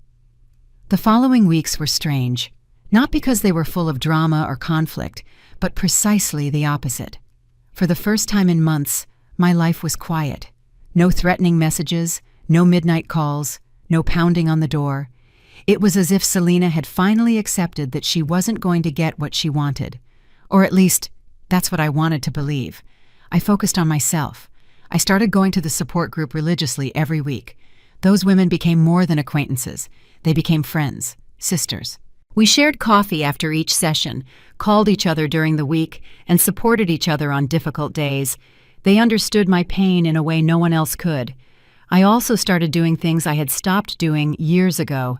The following weeks were strange, not because they were full of drama or conflict, but precisely the opposite. For the first time in months, my life was quiet. No threatening messages, no midnight calls, no pounding on the door. It was as if Selena had finally accepted that she wasn't going to get what she wanted. Or at least, that's what I wanted to believe. I focused on myself. I started going to the support group religiously every week. Those women became more than acquaintances. They became friends, sisters. We shared coffee after each session, called each other during the week, and supported each other on difficult days. They understood my pain in a way no one else could. I also started doing things I had stopped doing years ago.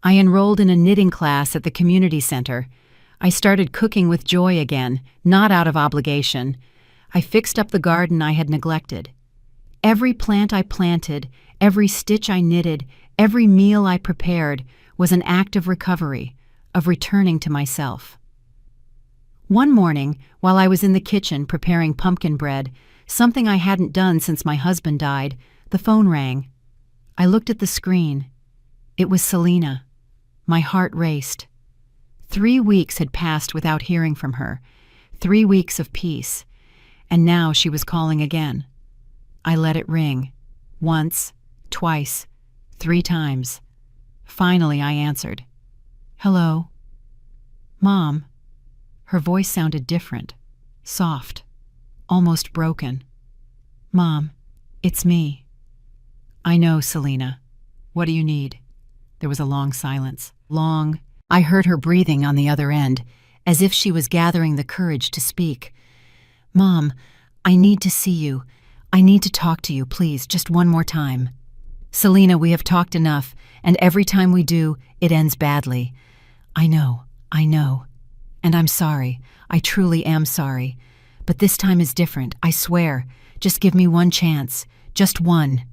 I enrolled in a knitting class at the community center. I started cooking with joy again, not out of obligation. I fixed up the garden I had neglected. Every plant I planted, every stitch I knitted, every meal I prepared was an act of recovery, of returning to myself. One morning, while I was in the kitchen preparing pumpkin bread, something I hadn't done since my husband died, the phone rang. I looked at the screen. It was Selena. My heart raced. 3 weeks had passed without hearing from her, 3 weeks of peace, and now she was calling again. I let it ring, once, twice, 3 times. Finally, I answered. "Hello?" "Mom." Her voice sounded different, soft. almost broken. "Mom, it's me." "I know, Selena. What do you need?" There was a long silence. Long. I heard her breathing on the other end, as if she was gathering the courage to speak. "Mom, I need to see you. I need to talk to you, please, just one more time." "Selena, we have talked enough, and every time we do, it ends badly." I know. And I'm sorry. I truly am sorry. But this time is different, I swear. Just give me one chance. Just one."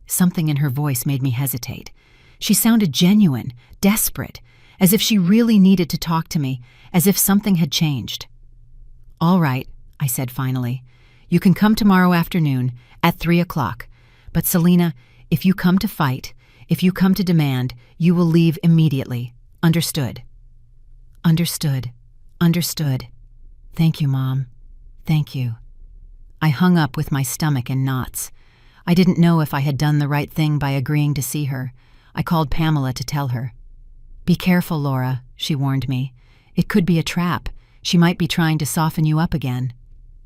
Something in her voice made me hesitate. She sounded genuine, desperate, as if she really needed to talk to me, as if something had changed. "All right," I said finally. "You can come tomorrow afternoon at 3 o'clock. But Selena, if you come to fight, if you come to demand, you will leave immediately. Understood?" Understood. "Thank you, Mom. Thank you." I hung up with my stomach in knots. I didn't know if I had done the right thing by agreeing to see her. I called Pamela to tell her. "Be careful, Laura," she warned me. "It could be a trap. She might be trying to soften you up again."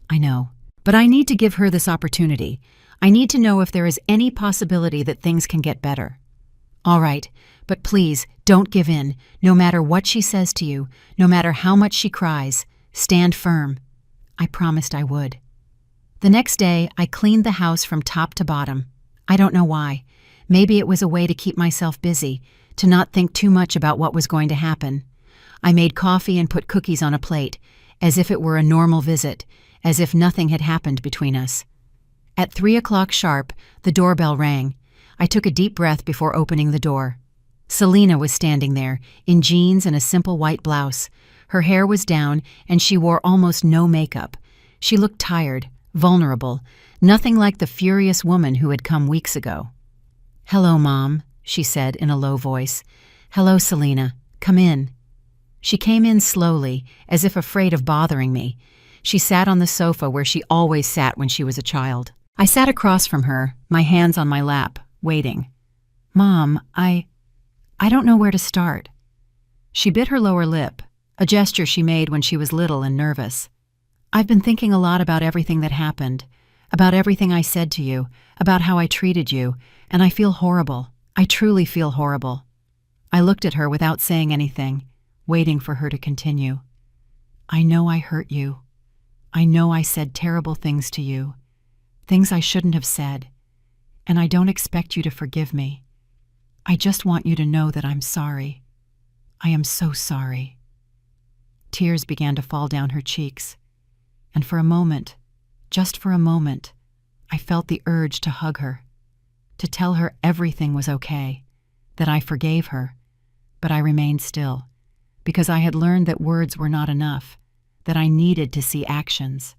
"I know. But I need to give her this opportunity. I need to know if there is any possibility that things can get better." "All right, but please, don't give in. No matter what she says to you, no matter how much she cries, stand firm." I promised I would. The next day, I cleaned the house from top to bottom. I don't know why. Maybe it was a way to keep myself busy, to not think too much about what was going to happen. I made coffee and put cookies on a plate, as if it were a normal visit, as if nothing had happened between us. At 3 o'clock sharp, the doorbell rang. I took a deep breath before opening the door. Selena was standing there, in jeans and a simple white blouse. Her hair was down, and she wore almost no makeup. She looked tired, vulnerable, nothing like the furious woman who had come weeks ago. "Hello, Mom," she said in a low voice. "Hello, Selena. Come in." She came in slowly, as if afraid of bothering me. She sat on the sofa where she always sat when she was a child. I sat across from her, my hands on my lap, waiting. "Mom, I don't know where to start." She bit her lower lip, a gesture she made when she was little and nervous. "I've been thinking a lot about everything that happened, about everything I said to you, about how I treated you, and I feel horrible. I truly feel horrible." I looked at her without saying anything, waiting for her to continue. "I know I hurt you. I know I said terrible things to you, things I shouldn't have said, and I don't expect you to forgive me. I just want you to know that I'm sorry. I am so sorry." Tears began to fall down her cheeks, and for a moment, just for a moment, I felt the urge to hug her, to tell her everything was okay, that I forgave her, but I remained still, because I had learned that words were not enough, that I needed to see actions.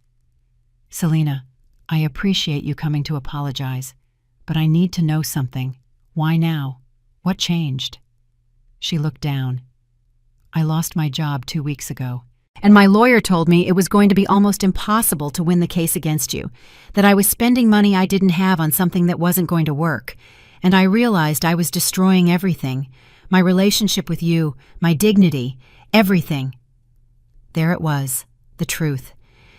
"Selena, I appreciate you coming to apologize, but I need to know something. Why now? What changed?" She looked down. "I lost my job 2 weeks ago, and my lawyer told me it was going to be almost impossible to win the case against you, that I was spending money I didn't have on something that wasn't going to work, and I realized I was destroying everything, my relationship with you, my dignity, everything." There it was, the truth.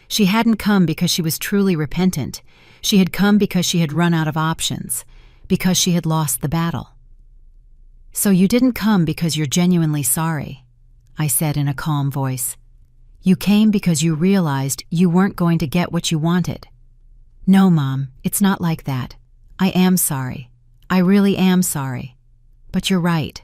She hadn't come because she was truly repentant. She had come because she had run out of options, because she had lost the battle. "So you didn't come because you're genuinely sorry," I said in a calm voice. "You came because you realized you weren't going to get what you wanted." "No, Mom, it's not like that. I am sorry. I really am sorry. But you're right.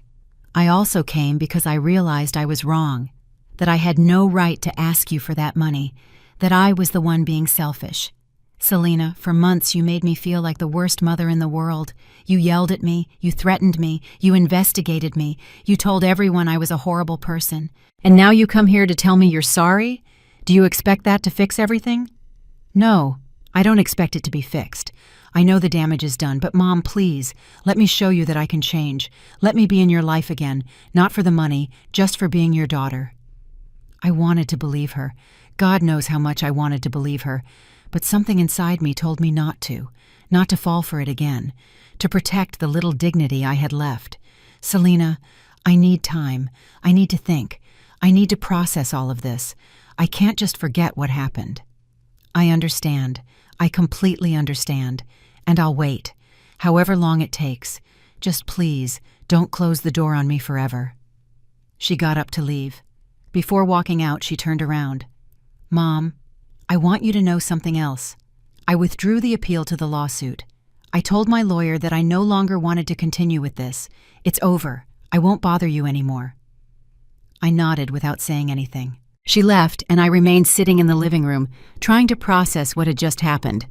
I also came because I realized I was wrong, that I had no right to ask you for that money, that I was the one being selfish. Selena, for months you made me feel like the worst mother in the world. You yelled at me, you threatened me, you investigated me, you told everyone I was a horrible person. And now you come here to tell me you're sorry? Do you expect that to fix everything?" "No, I don't expect it to be fixed. I know the damage is done, but Mom, please, let me show you that I can change. Let me be in your life again, not for the money, just for being your daughter." I wanted to believe her. God knows how much I wanted to believe her. But something inside me told me not to fall for it again, to protect the little dignity I had left. "Selena, I need time. I need to think. I need to process all of this. I can't just forget what happened." I understand. I completely understand. And I'll wait. However long it takes. Just please, don't close the door on me forever. She got up to leave. Before walking out, she turned around. Mom, I want you to know something else. I withdrew the appeal to the lawsuit. I told my lawyer that I no longer wanted to continue with this. It's over. I won't bother you anymore. I nodded without saying anything. She left, and I remained sitting in the living room, trying to process what had just happened.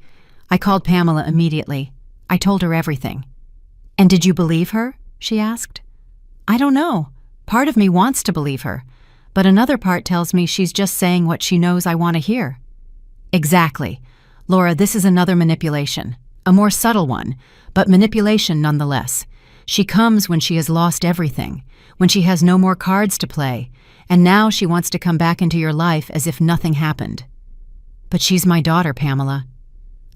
I called Pamela immediately. I told her everything. And did you believe her? She asked. I don't know. Part of me wants to believe her, but another part tells me she's just saying what she knows I want to hear. Exactly. Laura, this is another manipulation. A more subtle one, but manipulation nonetheless. She comes when she has lost everything, when she has no more cards to play, and now she wants to come back into your life as if nothing happened. But she's my daughter, Pamela.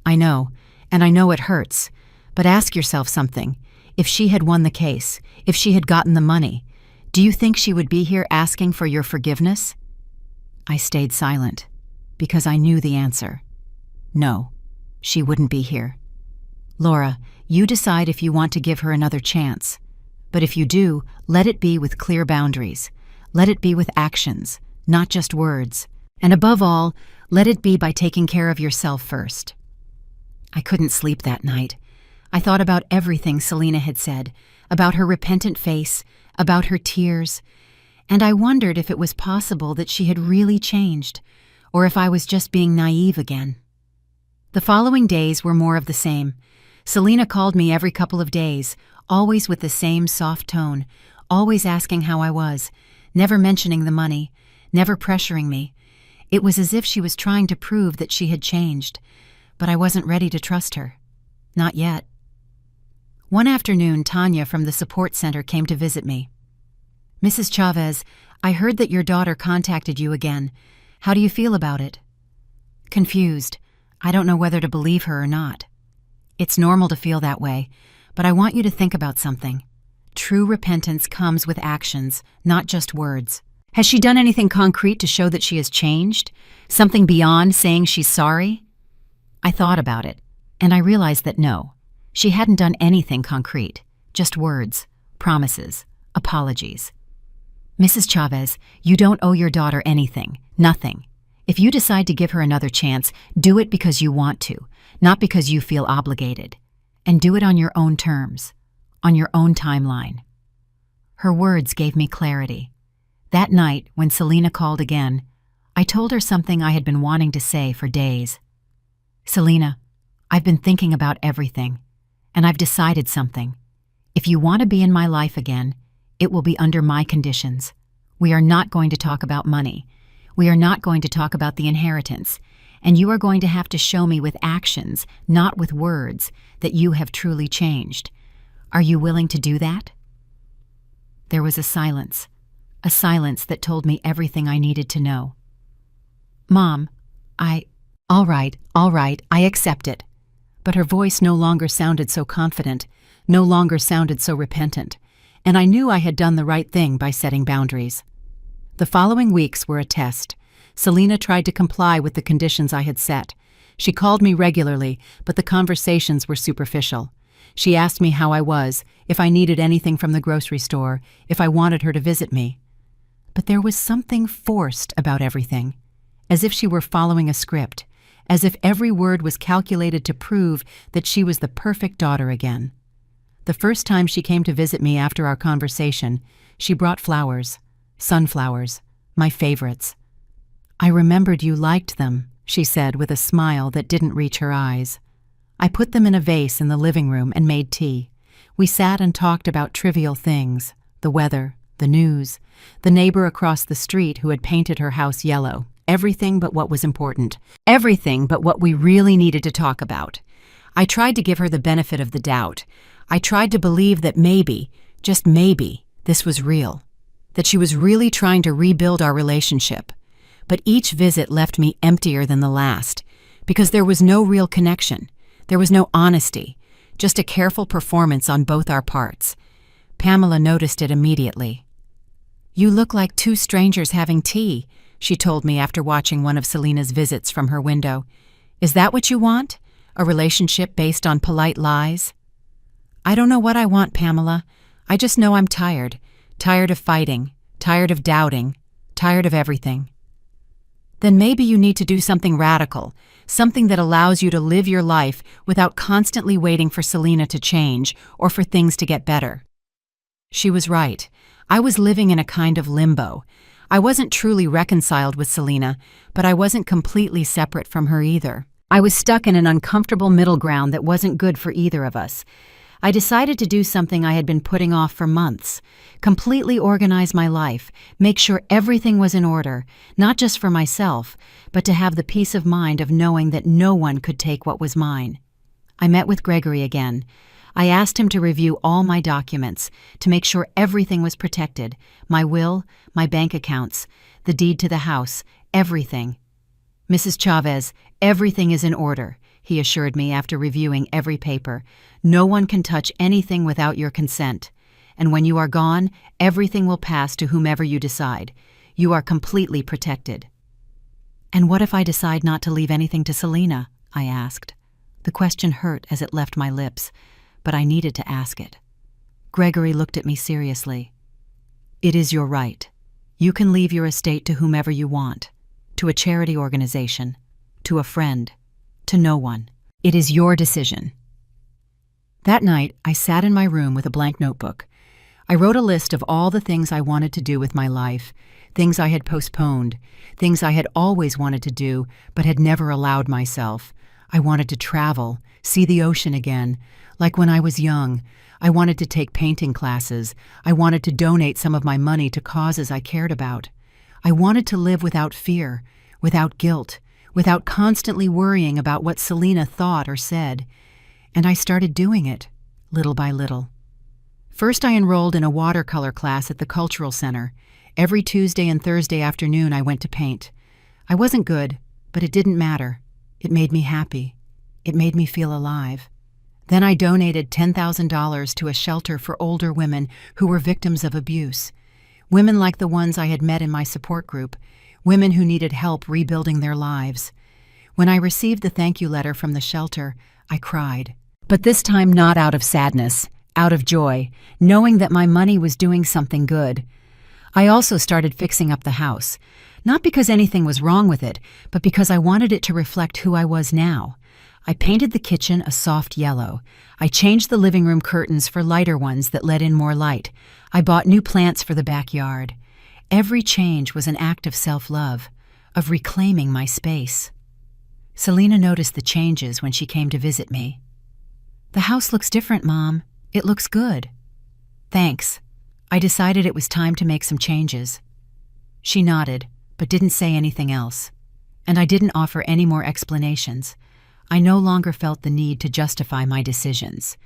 I know, and I know it hurts, but ask yourself something. If she had won the case, if she had gotten the money, do you think she would be here asking for your forgiveness? I stayed silent, because I knew the answer. No, she wouldn't be here. Laura, you decide if you want to give her another chance. But if you do, let it be with clear boundaries. Let it be with actions, not just words. And above all, let it be by taking care of yourself first. I couldn't sleep that night. I thought about everything Selena had said, about her repentant face, about her tears, and I wondered if it was possible that she had really changed, or if I was just being naive again. The following days were more of the same. Selena called me every couple of days, always with the same soft tone, always asking how I was, never mentioning the money, never pressuring me. It was as if she was trying to prove that she had changed, but I wasn't ready to trust her. Not yet. One afternoon, Tanya from the support center came to visit me. Mrs. Chavez, I heard that your daughter contacted you again. How do you feel about it? Confused. I don't know whether to believe her or not. It's normal to feel that way, but I want you to think about something. True repentance comes with actions, not just words. Has she done anything concrete to show that she has changed? Something beyond saying she's sorry? I thought about it, and I realized that no, she hadn't done anything concrete, just words, promises, apologies. Mrs. Chavez, you don't owe your daughter anything, nothing. If you decide to give her another chance, do it because you want to, not because you feel obligated. And do it on your own terms, on your own timeline. Her words gave me clarity. That night, when Selena called again, I told her something I had been wanting to say for days. Selena, I've been thinking about everything, and I've decided something. If you want to be in my life again, it will be under my conditions. We are not going to talk about money. We are not going to talk about the inheritance, and you are going to have to show me with actions, not with words, that you have truly changed. Are you willing to do that? There was a silence that told me everything I needed to know. Mom, all right, I accept it. But her voice no longer sounded so confident, no longer sounded so repentant, and I knew I had done the right thing by setting boundaries. The following weeks were a test. Selena tried to comply with the conditions I had set. She called me regularly, but the conversations were superficial. She asked me how I was, if I needed anything from the grocery store, if I wanted her to visit me. But there was something forced about everything, as if she were following a script, as if every word was calculated to prove that she was the perfect daughter again. The first time she came to visit me after our conversation, she brought flowers, sunflowers, my favorites. I remembered you liked them, she said with a smile that didn't reach her eyes. I put them in a vase in the living room and made tea. We sat and talked about trivial things, the weather, the news, the neighbor across the street who had painted her house yellow, everything but what was important, everything but what we really needed to talk about. I tried to give her the benefit of the doubt. I tried to believe that maybe, just maybe, this was real, that she was really trying to rebuild our relationship. But each visit left me emptier than the last, because there was no real connection. There was no honesty, just a careful performance on both our parts. Pamela noticed it immediately. You look like two strangers having tea, she told me after watching one of Selena's visits from her window. Is that what you want? A relationship based on polite lies? I don't know what I want, Pamela. I just know I'm tired. Tired of fighting. Tired of doubting. Tired of everything. Then maybe you need to do something radical, something that allows you to live your life without constantly waiting for Selena to change or for things to get better. She was right. I was living in a kind of limbo. I wasn't truly reconciled with Selena, but I wasn't completely separate from her either. I was stuck in an uncomfortable middle ground that wasn't good for either of us. I decided to do something I had been putting off for months, completely organize my life, make sure everything was in order, not just for myself, but to have the peace of mind of knowing that no one could take what was mine. I met with Gregory again. I asked him to review all my documents, to make sure everything was protected, my will, my bank accounts, the deed to the house, everything. Mrs. Chavez, everything is in order, he assured me after reviewing every paper. No one can touch anything without your consent. And when you are gone, everything will pass to whomever you decide. You are completely protected. And what if I decide not to leave anything to Selena? I asked. The question hurt as it left my lips, but I needed to ask it. Gregory looked at me seriously. It is your right. You can leave your estate to whomever you want, to a charity organization, to a friend, to no one. It is your decision. That night, I sat in my room with a blank notebook. I wrote a list of all the things I wanted to do with my life, things I had postponed, things I had always wanted to do but had never allowed myself. I wanted to travel, see the ocean again, like when I was young. I wanted to take painting classes. I wanted to donate some of my money to causes I cared about. I wanted to live without fear, without guilt, without constantly worrying about what Selena thought or said. And I started doing it, little by little. First, I enrolled in a watercolor class at the Cultural Center. Every Tuesday and Thursday afternoon, I went to paint. I wasn't good, but it didn't matter. It made me happy. It made me feel alive. Then I donated $10,000 to a shelter for older women who were victims of abuse. Women like the ones I had met in my support group, women who needed help rebuilding their lives. When I received the thank you letter from the shelter, I cried. But this time not out of sadness, out of joy, knowing that my money was doing something good. I also started fixing up the house, not because anything was wrong with it, but because I wanted it to reflect who I was now. I painted the kitchen a soft yellow. I changed the living room curtains for lighter ones that let in more light. I bought new plants for the backyard. Every change was an act of self-love, of reclaiming my space. Selena noticed the changes when she came to visit me. The house looks different, Mom. It looks good. Thanks. I decided it was time to make some changes. She nodded, but didn't say anything else. And I didn't offer any more explanations. I no longer felt the need to justify my decisions.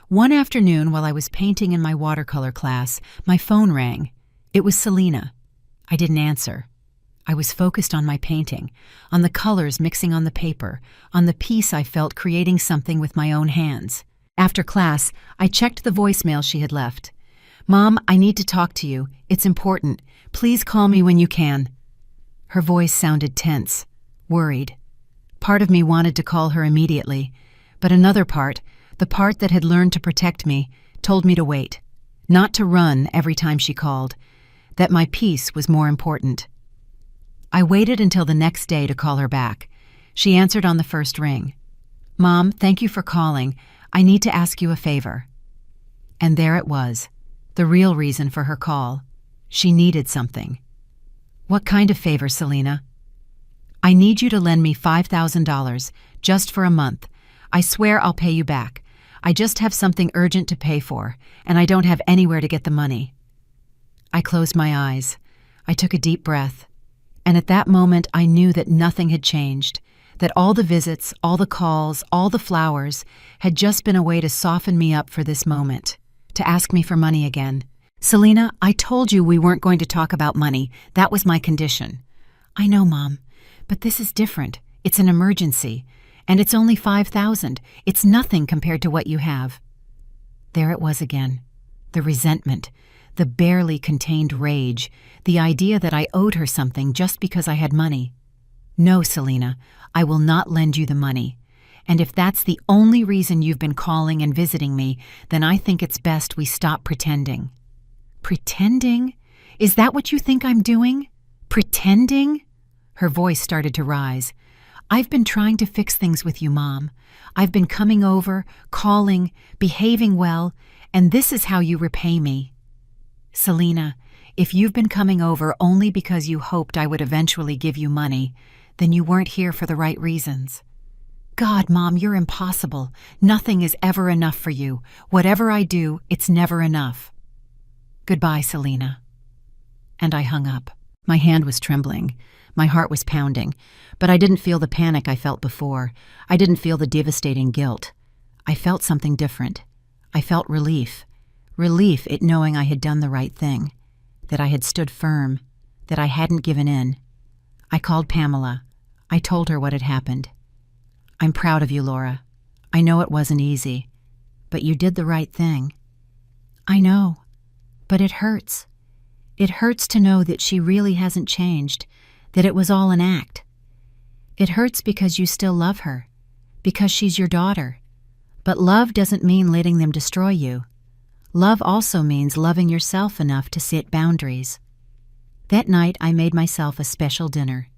One afternoon, while I was painting in my watercolor class, my phone rang. It was Selena. I didn't answer. I was focused on my painting, on the colors mixing on the paper, on the peace I felt creating something with my own hands. After class, I checked the voicemail she had left. Mom, I need to talk to you. It's important. Please call me when you can. Her voice sounded tense, worried. Part of me wanted to call her immediately, but another part, the part that had learned to protect me, told me to wait, not to run every time she called, that my peace was more important. I waited until the next day to call her back. She answered on the first ring. Mom, thank you for calling. I need to ask you a favor. And there it was, the real reason for her call. She needed something. What kind of favor, Selena? I need you to lend me $5,000, just for a month. I swear I'll pay you back. I just have something urgent to pay for, and I don't have anywhere to get the money. I closed my eyes. I took a deep breath. And at that moment, I knew that nothing had changed, that all the visits, all the calls, all the flowers had just been a way to soften me up for this moment, to ask me for money again. Selena, I told you we weren't going to talk about money. That was my condition. I know, Mom, but this is different. It's an emergency, and it's only $5,000. It's nothing compared to what you have. There it was again, the resentment, the barely contained rage, the idea that I owed her something just because I had money. No, Selena, I will not lend you the money. And if that's the only reason you've been calling and visiting me, then I think it's best we stop pretending. Pretending? Is that what you think I'm doing? Pretending? Her voice started to rise. I've been trying to fix things with you, Mom. I've been coming over, calling, behaving well, and this is how you repay me. Selena, if you've been coming over only because you hoped I would eventually give you money, then you weren't here for the right reasons. God, Mom, you're impossible. Nothing is ever enough for you. Whatever I do, it's never enough. Goodbye, Selena. And I hung up. My hand was trembling. My heart was pounding. But I didn't feel the panic I felt before. I didn't feel the devastating guilt. I felt something different. I felt relief. Relief at knowing I had done the right thing. That I had stood firm. That I hadn't given in. I called Pamela. I told her what had happened. I'm proud of you, Laura. I know it wasn't easy. But you did the right thing. I know. But it hurts. It hurts to know that she really hasn't changed, that it was all an act. It hurts because you still love her, because she's your daughter. But love doesn't mean letting them destroy you. Love also means loving yourself enough to set boundaries. That night, I made myself a special dinner.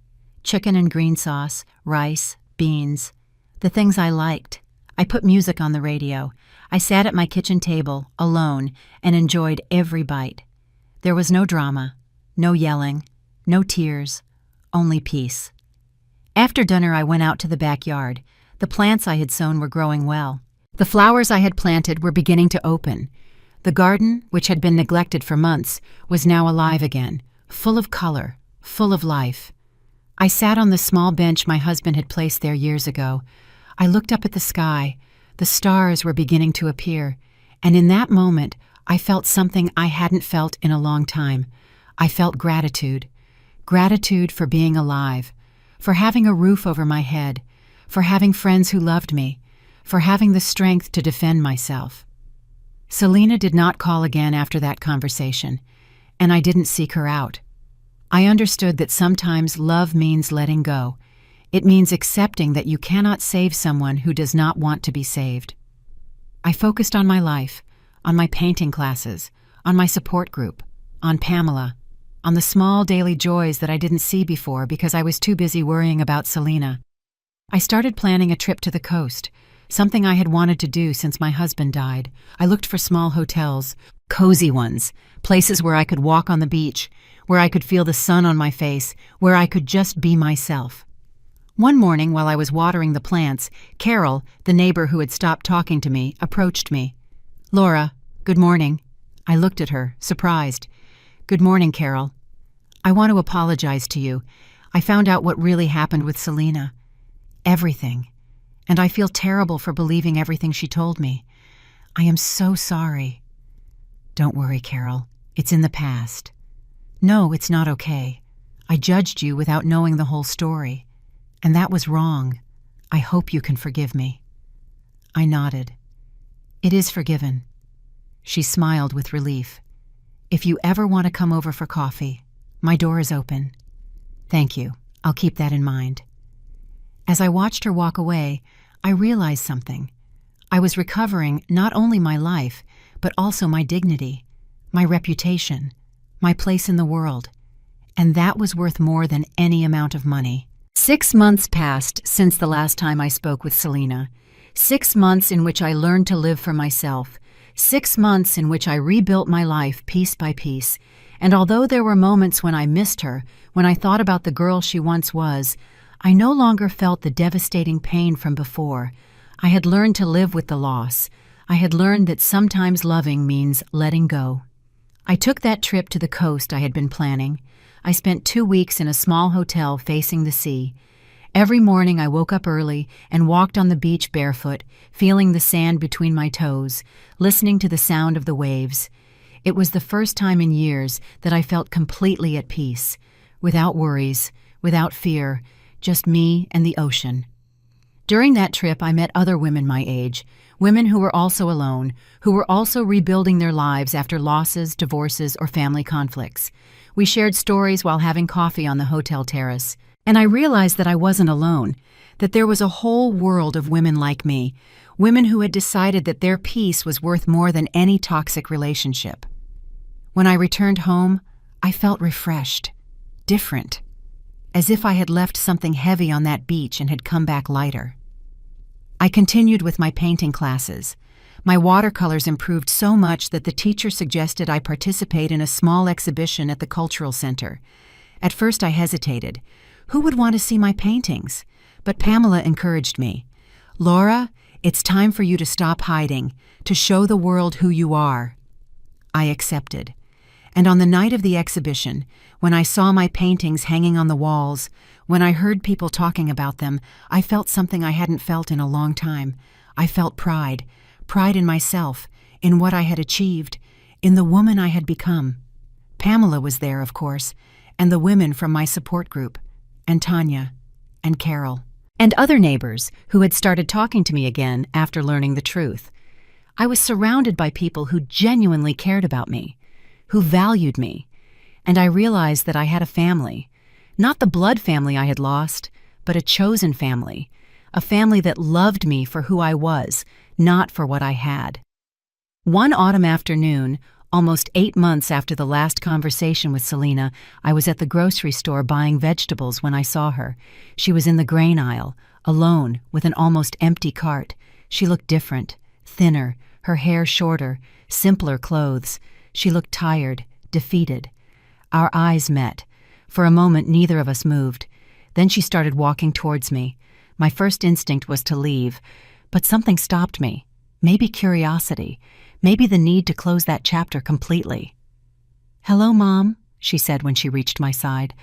Chicken and green sauce, rice, beans, the things I liked. I put music on the radio. I sat at my kitchen table, alone, and enjoyed every bite. There was no drama, no yelling, no tears, only peace. After dinner, I went out to the backyard. The plants I had sown were growing well. The flowers I had planted were beginning to open. The garden, which had been neglected for months, was now alive again, full of color, full of life. I sat on the small bench my husband had placed there years ago. I looked up at the sky. The stars were beginning to appear, and in that moment, I felt something I hadn't felt in a long time. I felt gratitude. Gratitude for being alive, for having a roof over my head, for having friends who loved me, for having the strength to defend myself. Selena did not call again after that conversation, and I didn't seek her out. I understood that sometimes love means letting go. It means accepting that you cannot save someone who does not want to be saved. I focused on my life, on my painting classes, on my support group, on Pamela, on the small daily joys that I didn't see before because I was too busy worrying about Selena. I started planning a trip to the coast, something I had wanted to do since my husband died. I looked for small hotels, cozy ones, places where I could walk on the beach, where I could feel the sun on my face, where I could just be myself. One morning while I was watering the plants, Carol, the neighbor who had stopped talking to me, approached me. "Laura, good morning." I looked at her, surprised. "Good morning, Carol. I want to apologize to you. I found out what really happened with Selena. Everything. And I feel terrible for believing everything she told me. I am so sorry." "Don't worry, Carol. It's in the past." "No, it's not okay. I judged you without knowing the whole story. And that was wrong. I hope you can forgive me." I nodded. "It is forgiven." She smiled with relief. "If you ever want to come over for coffee, my door is open." "Thank you. I'll keep that in mind." As I watched her walk away, I realized something. I was recovering not only my life, but also my dignity, my reputation, my place in the world. And that was worth more than any amount of money. 6 months passed since the last time I spoke with Selena. 6 months in which I learned to live for myself. 6 months in which I rebuilt my life piece by piece. And although there were moments when I missed her, when I thought about the girl she once was, I no longer felt the devastating pain from before. I had learned to live with the loss. I had learned that sometimes loving means letting go. I took that trip to the coast I had been planning. I spent 2 weeks in a small hotel facing the sea. Every morning I woke up early and walked on the beach barefoot, feeling the sand between my toes, listening to the sound of the waves. It was the first time in years that I felt completely at peace, without worries, without fear, just me and the ocean. During that trip, I met other women my age, women who were also alone, who were also rebuilding their lives after losses, divorces, or family conflicts. We shared stories while having coffee on the hotel terrace. And I realized that I wasn't alone, that there was a whole world of women like me, women who had decided that their peace was worth more than any toxic relationship. When I returned home, I felt refreshed, different, as if I had left something heavy on that beach and had come back lighter. I continued with my painting classes. My watercolors improved so much that the teacher suggested I participate in a small exhibition at the cultural center. At first I hesitated. Who would want to see my paintings? But Pamela encouraged me. "Laura, it's time for you to stop hiding, to show the world who you are." I accepted. And on the night of the exhibition, when I saw my paintings hanging on the walls, when I heard people talking about them, I felt something I hadn't felt in a long time. I felt pride in myself, in what I had achieved, in the woman I had become. Pamela was there, of course, and the women from my support group, and Tanya, and Carol, and other neighbors who had started talking to me again after learning the truth. I was surrounded by people who genuinely cared about me, who valued me, and I realized that I had a family, not the blood family I had lost, but a chosen family, a family that loved me for who I was, not for what I had. One autumn afternoon, almost 8 months after the last conversation with Selena, I was at the grocery store buying vegetables when I saw her. She was in the grain aisle, alone, with an almost empty cart. She looked different, thinner, her hair shorter, simpler clothes. She looked tired, defeated. Our eyes met. For a moment, neither of us moved. Then she started walking towards me. My first instinct was to leave, but something stopped me. Maybe curiosity. Maybe the need to close that chapter completely. "Hello, Mom," she said when she reached my side.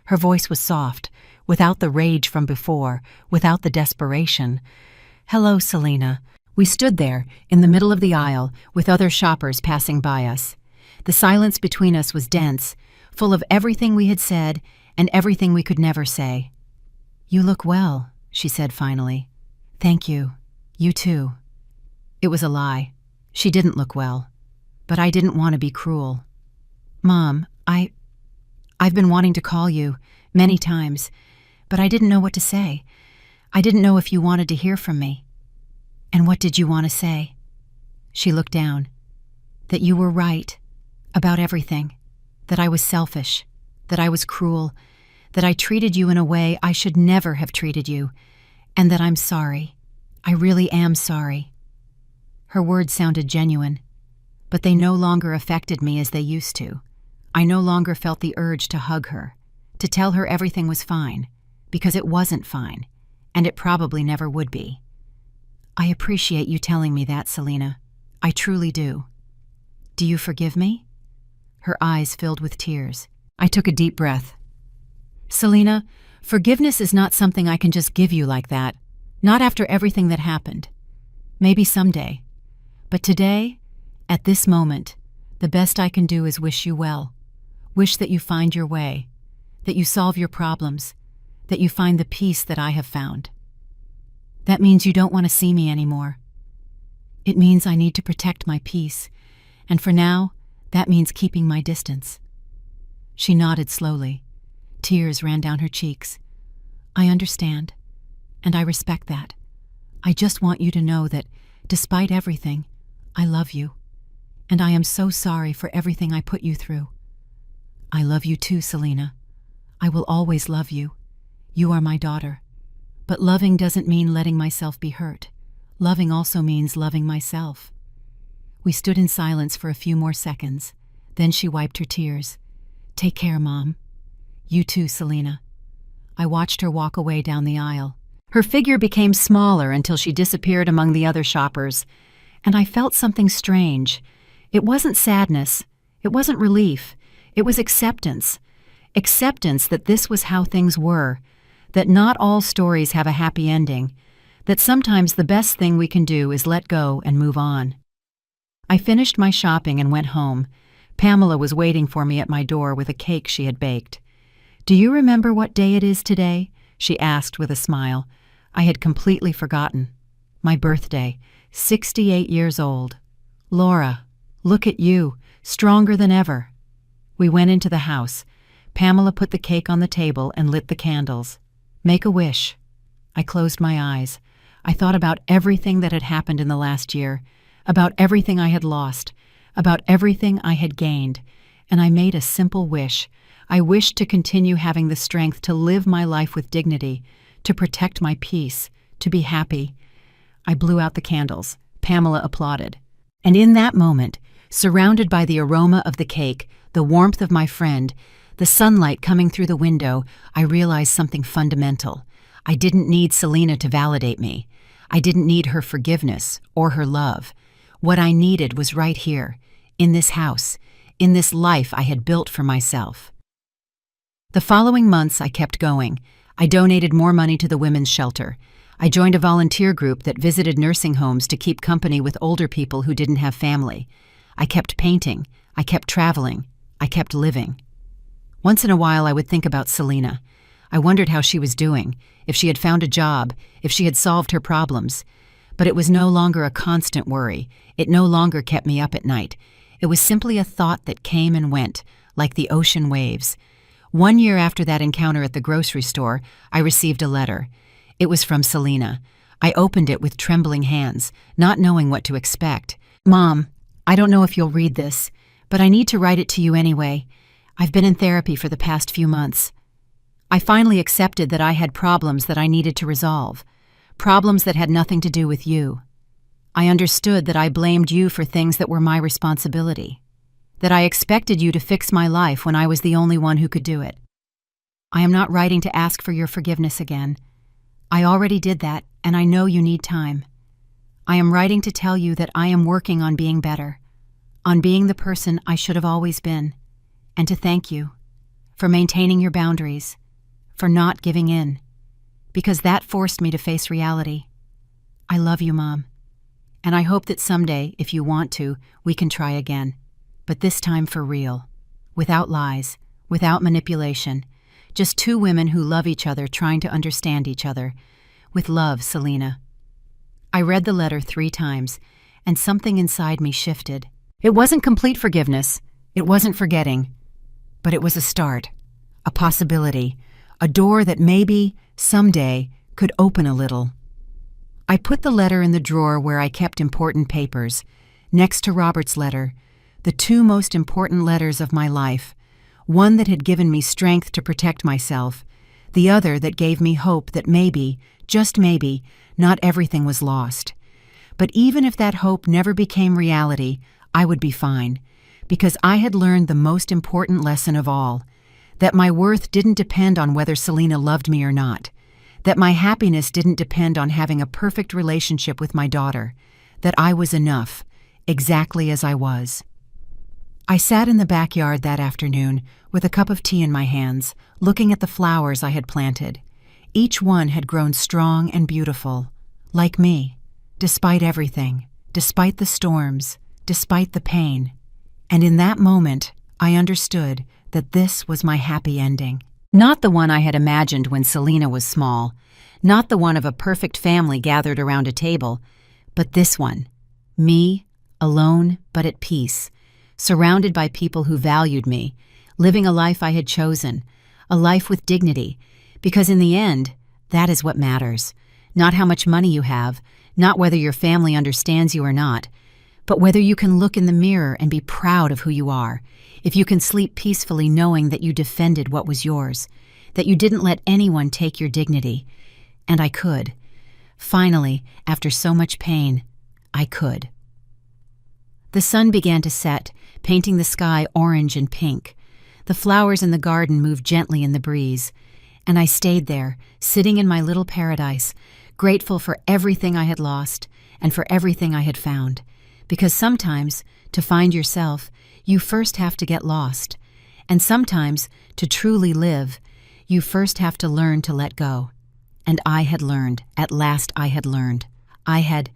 Her voice was soft, without the rage from before, without the desperation. "Hello, Selena." We stood there, in the middle of the aisle, with other shoppers passing by us. The silence between us was dense, full of everything we had said and everything we could never say. "You look well," she said finally. "Thank you. You too." It was a lie. She didn't look well. But I didn't want to be cruel. "Mom, I've been wanting to call you many times, but I didn't know what to say. I didn't know if you wanted to hear from me." "And what did you want to say?" She looked down. "That you were right about everything. That I was selfish. That I was cruel. That I treated you in a way I should never have treated you. And that I'm sorry. I really am sorry." Her words sounded genuine, but they no longer affected me as they used to. I no longer felt the urge to hug her, to tell her everything was fine, because it wasn't fine, and it probably never would be. "I appreciate you telling me that, Selena. I truly do. Do you forgive me?" Her eyes filled with tears. I took a deep breath. "Selena, forgiveness is not something I can just give you like that, not after everything that happened. Maybe someday. But today, at this moment, the best I can do is wish you well. Wish that you find your way, that you solve your problems, that you find the peace that I have found. That means you don't want to see me anymore. It means I need to protect my peace, and for now, that means keeping my distance." She nodded slowly. Tears ran down her cheeks. "I understand, and I respect that. I just want you to know that, despite everything, I love you, and I am so sorry for everything I put you through. I love you too, Selena. I will always love you. You are my daughter. But loving doesn't mean letting myself be hurt. Loving also means loving myself." We stood in silence for a few more seconds. Then she wiped her tears. "Take care, Mom. You too, Selena." I watched her walk away down the aisle. Her figure became smaller until she disappeared among the other shoppers, and I felt something strange. It wasn't sadness. It wasn't relief. It was acceptance. Acceptance that this was how things were, that not all stories have a happy ending, that sometimes the best thing we can do is let go and move on. I finished my shopping and went home. Pamela was waiting for me at my door with a cake she had baked. "Do you remember what day it is today?" she asked with a smile. I had completely forgotten. My birthday, 68 years old. "Laura, look at you, stronger than ever." We went into the house. Pamela put the cake on the table and lit the candles. "Make a wish." I closed my eyes. I thought about everything that had happened in the last year, about everything I had lost, about everything I had gained, and I made a simple wish. I wished to continue having the strength to live my life with dignity, to protect my peace, to be happy. I blew out the candles. Pamela applauded. And in that moment, surrounded by the aroma of the cake, the warmth of my friend, the sunlight coming through the window, I realized something fundamental. I didn't need Selena to validate me. I didn't need her forgiveness or her love. What I needed was right here, in this house, in this life I had built for myself. The following months I kept going. I donated more money to the women's shelter. I joined a volunteer group that visited nursing homes to keep company with older people who didn't have family. I kept painting. I kept traveling. I kept living. Once in a while I would think about Selena. I wondered how she was doing, if she had found a job, if she had solved her problems. But it was no longer a constant worry. It no longer kept me up at night. It was simply a thought that came and went, like the ocean waves. 1 year after that encounter at the grocery store, I received a letter. It was from Selena. I opened it with trembling hands, not knowing what to expect. "Mom, I don't know if you'll read this, but I need to write it to you anyway. I've been in therapy for the past few months. I finally accepted that I had problems that I needed to resolve, problems that had nothing to do with you. I understood that I blamed you for things that were my responsibility, that I expected you to fix my life when I was the only one who could do it. I am not writing to ask for your forgiveness again. I already did that, and I know you need time. I am writing to tell you that I am working on being better, on being the person I should have always been, and to thank you for maintaining your boundaries, for not giving in, because that forced me to face reality. I love you, Mom, and I hope that someday, if you want to, we can try again, but this time for real, without lies, without manipulation, just two women who love each other trying to understand each other. With love, Selena." I read the letter 3 times, and something inside me shifted. It wasn't complete forgiveness. It wasn't forgetting. But it was a start, a possibility, a door that maybe, someday, could open a little. I put the letter in the drawer where I kept important papers, next to Robert's letter, the 2 most important letters of my life, one that had given me strength to protect myself, the other that gave me hope that maybe, just maybe, not everything was lost. But even if that hope never became reality, I would be fine, because I had learned the most important lesson of all, that my worth didn't depend on whether Selena loved me or not, that my happiness didn't depend on having a perfect relationship with my daughter, that I was enough, exactly as I was. I sat in the backyard that afternoon with a cup of tea in my hands, looking at the flowers I had planted. Each one had grown strong and beautiful, like me, despite everything, despite the storms, despite the pain. And in that moment, I understood that this was my happy ending. Not the one I had imagined when Selena was small, not the one of a perfect family gathered around a table, but this one, me, alone but at peace, surrounded by people who valued me, living a life I had chosen, a life with dignity, because in the end, that is what matters. Not how much money you have, not whether your family understands you or not, but whether you can look in the mirror and be proud of who you are, if you can sleep peacefully knowing that you defended what was yours, that you didn't let anyone take your dignity. And I could. Finally, after so much pain, I could. The sun began to set, painting the sky orange and pink. The flowers in the garden moved gently in the breeze, and I stayed there, sitting in my little paradise, grateful for everything I had lost and for everything I had found. Because sometimes, to find yourself, you first have to get lost. And sometimes, to truly live, you first have to learn to let go. And I had learned. At last I had learned. I had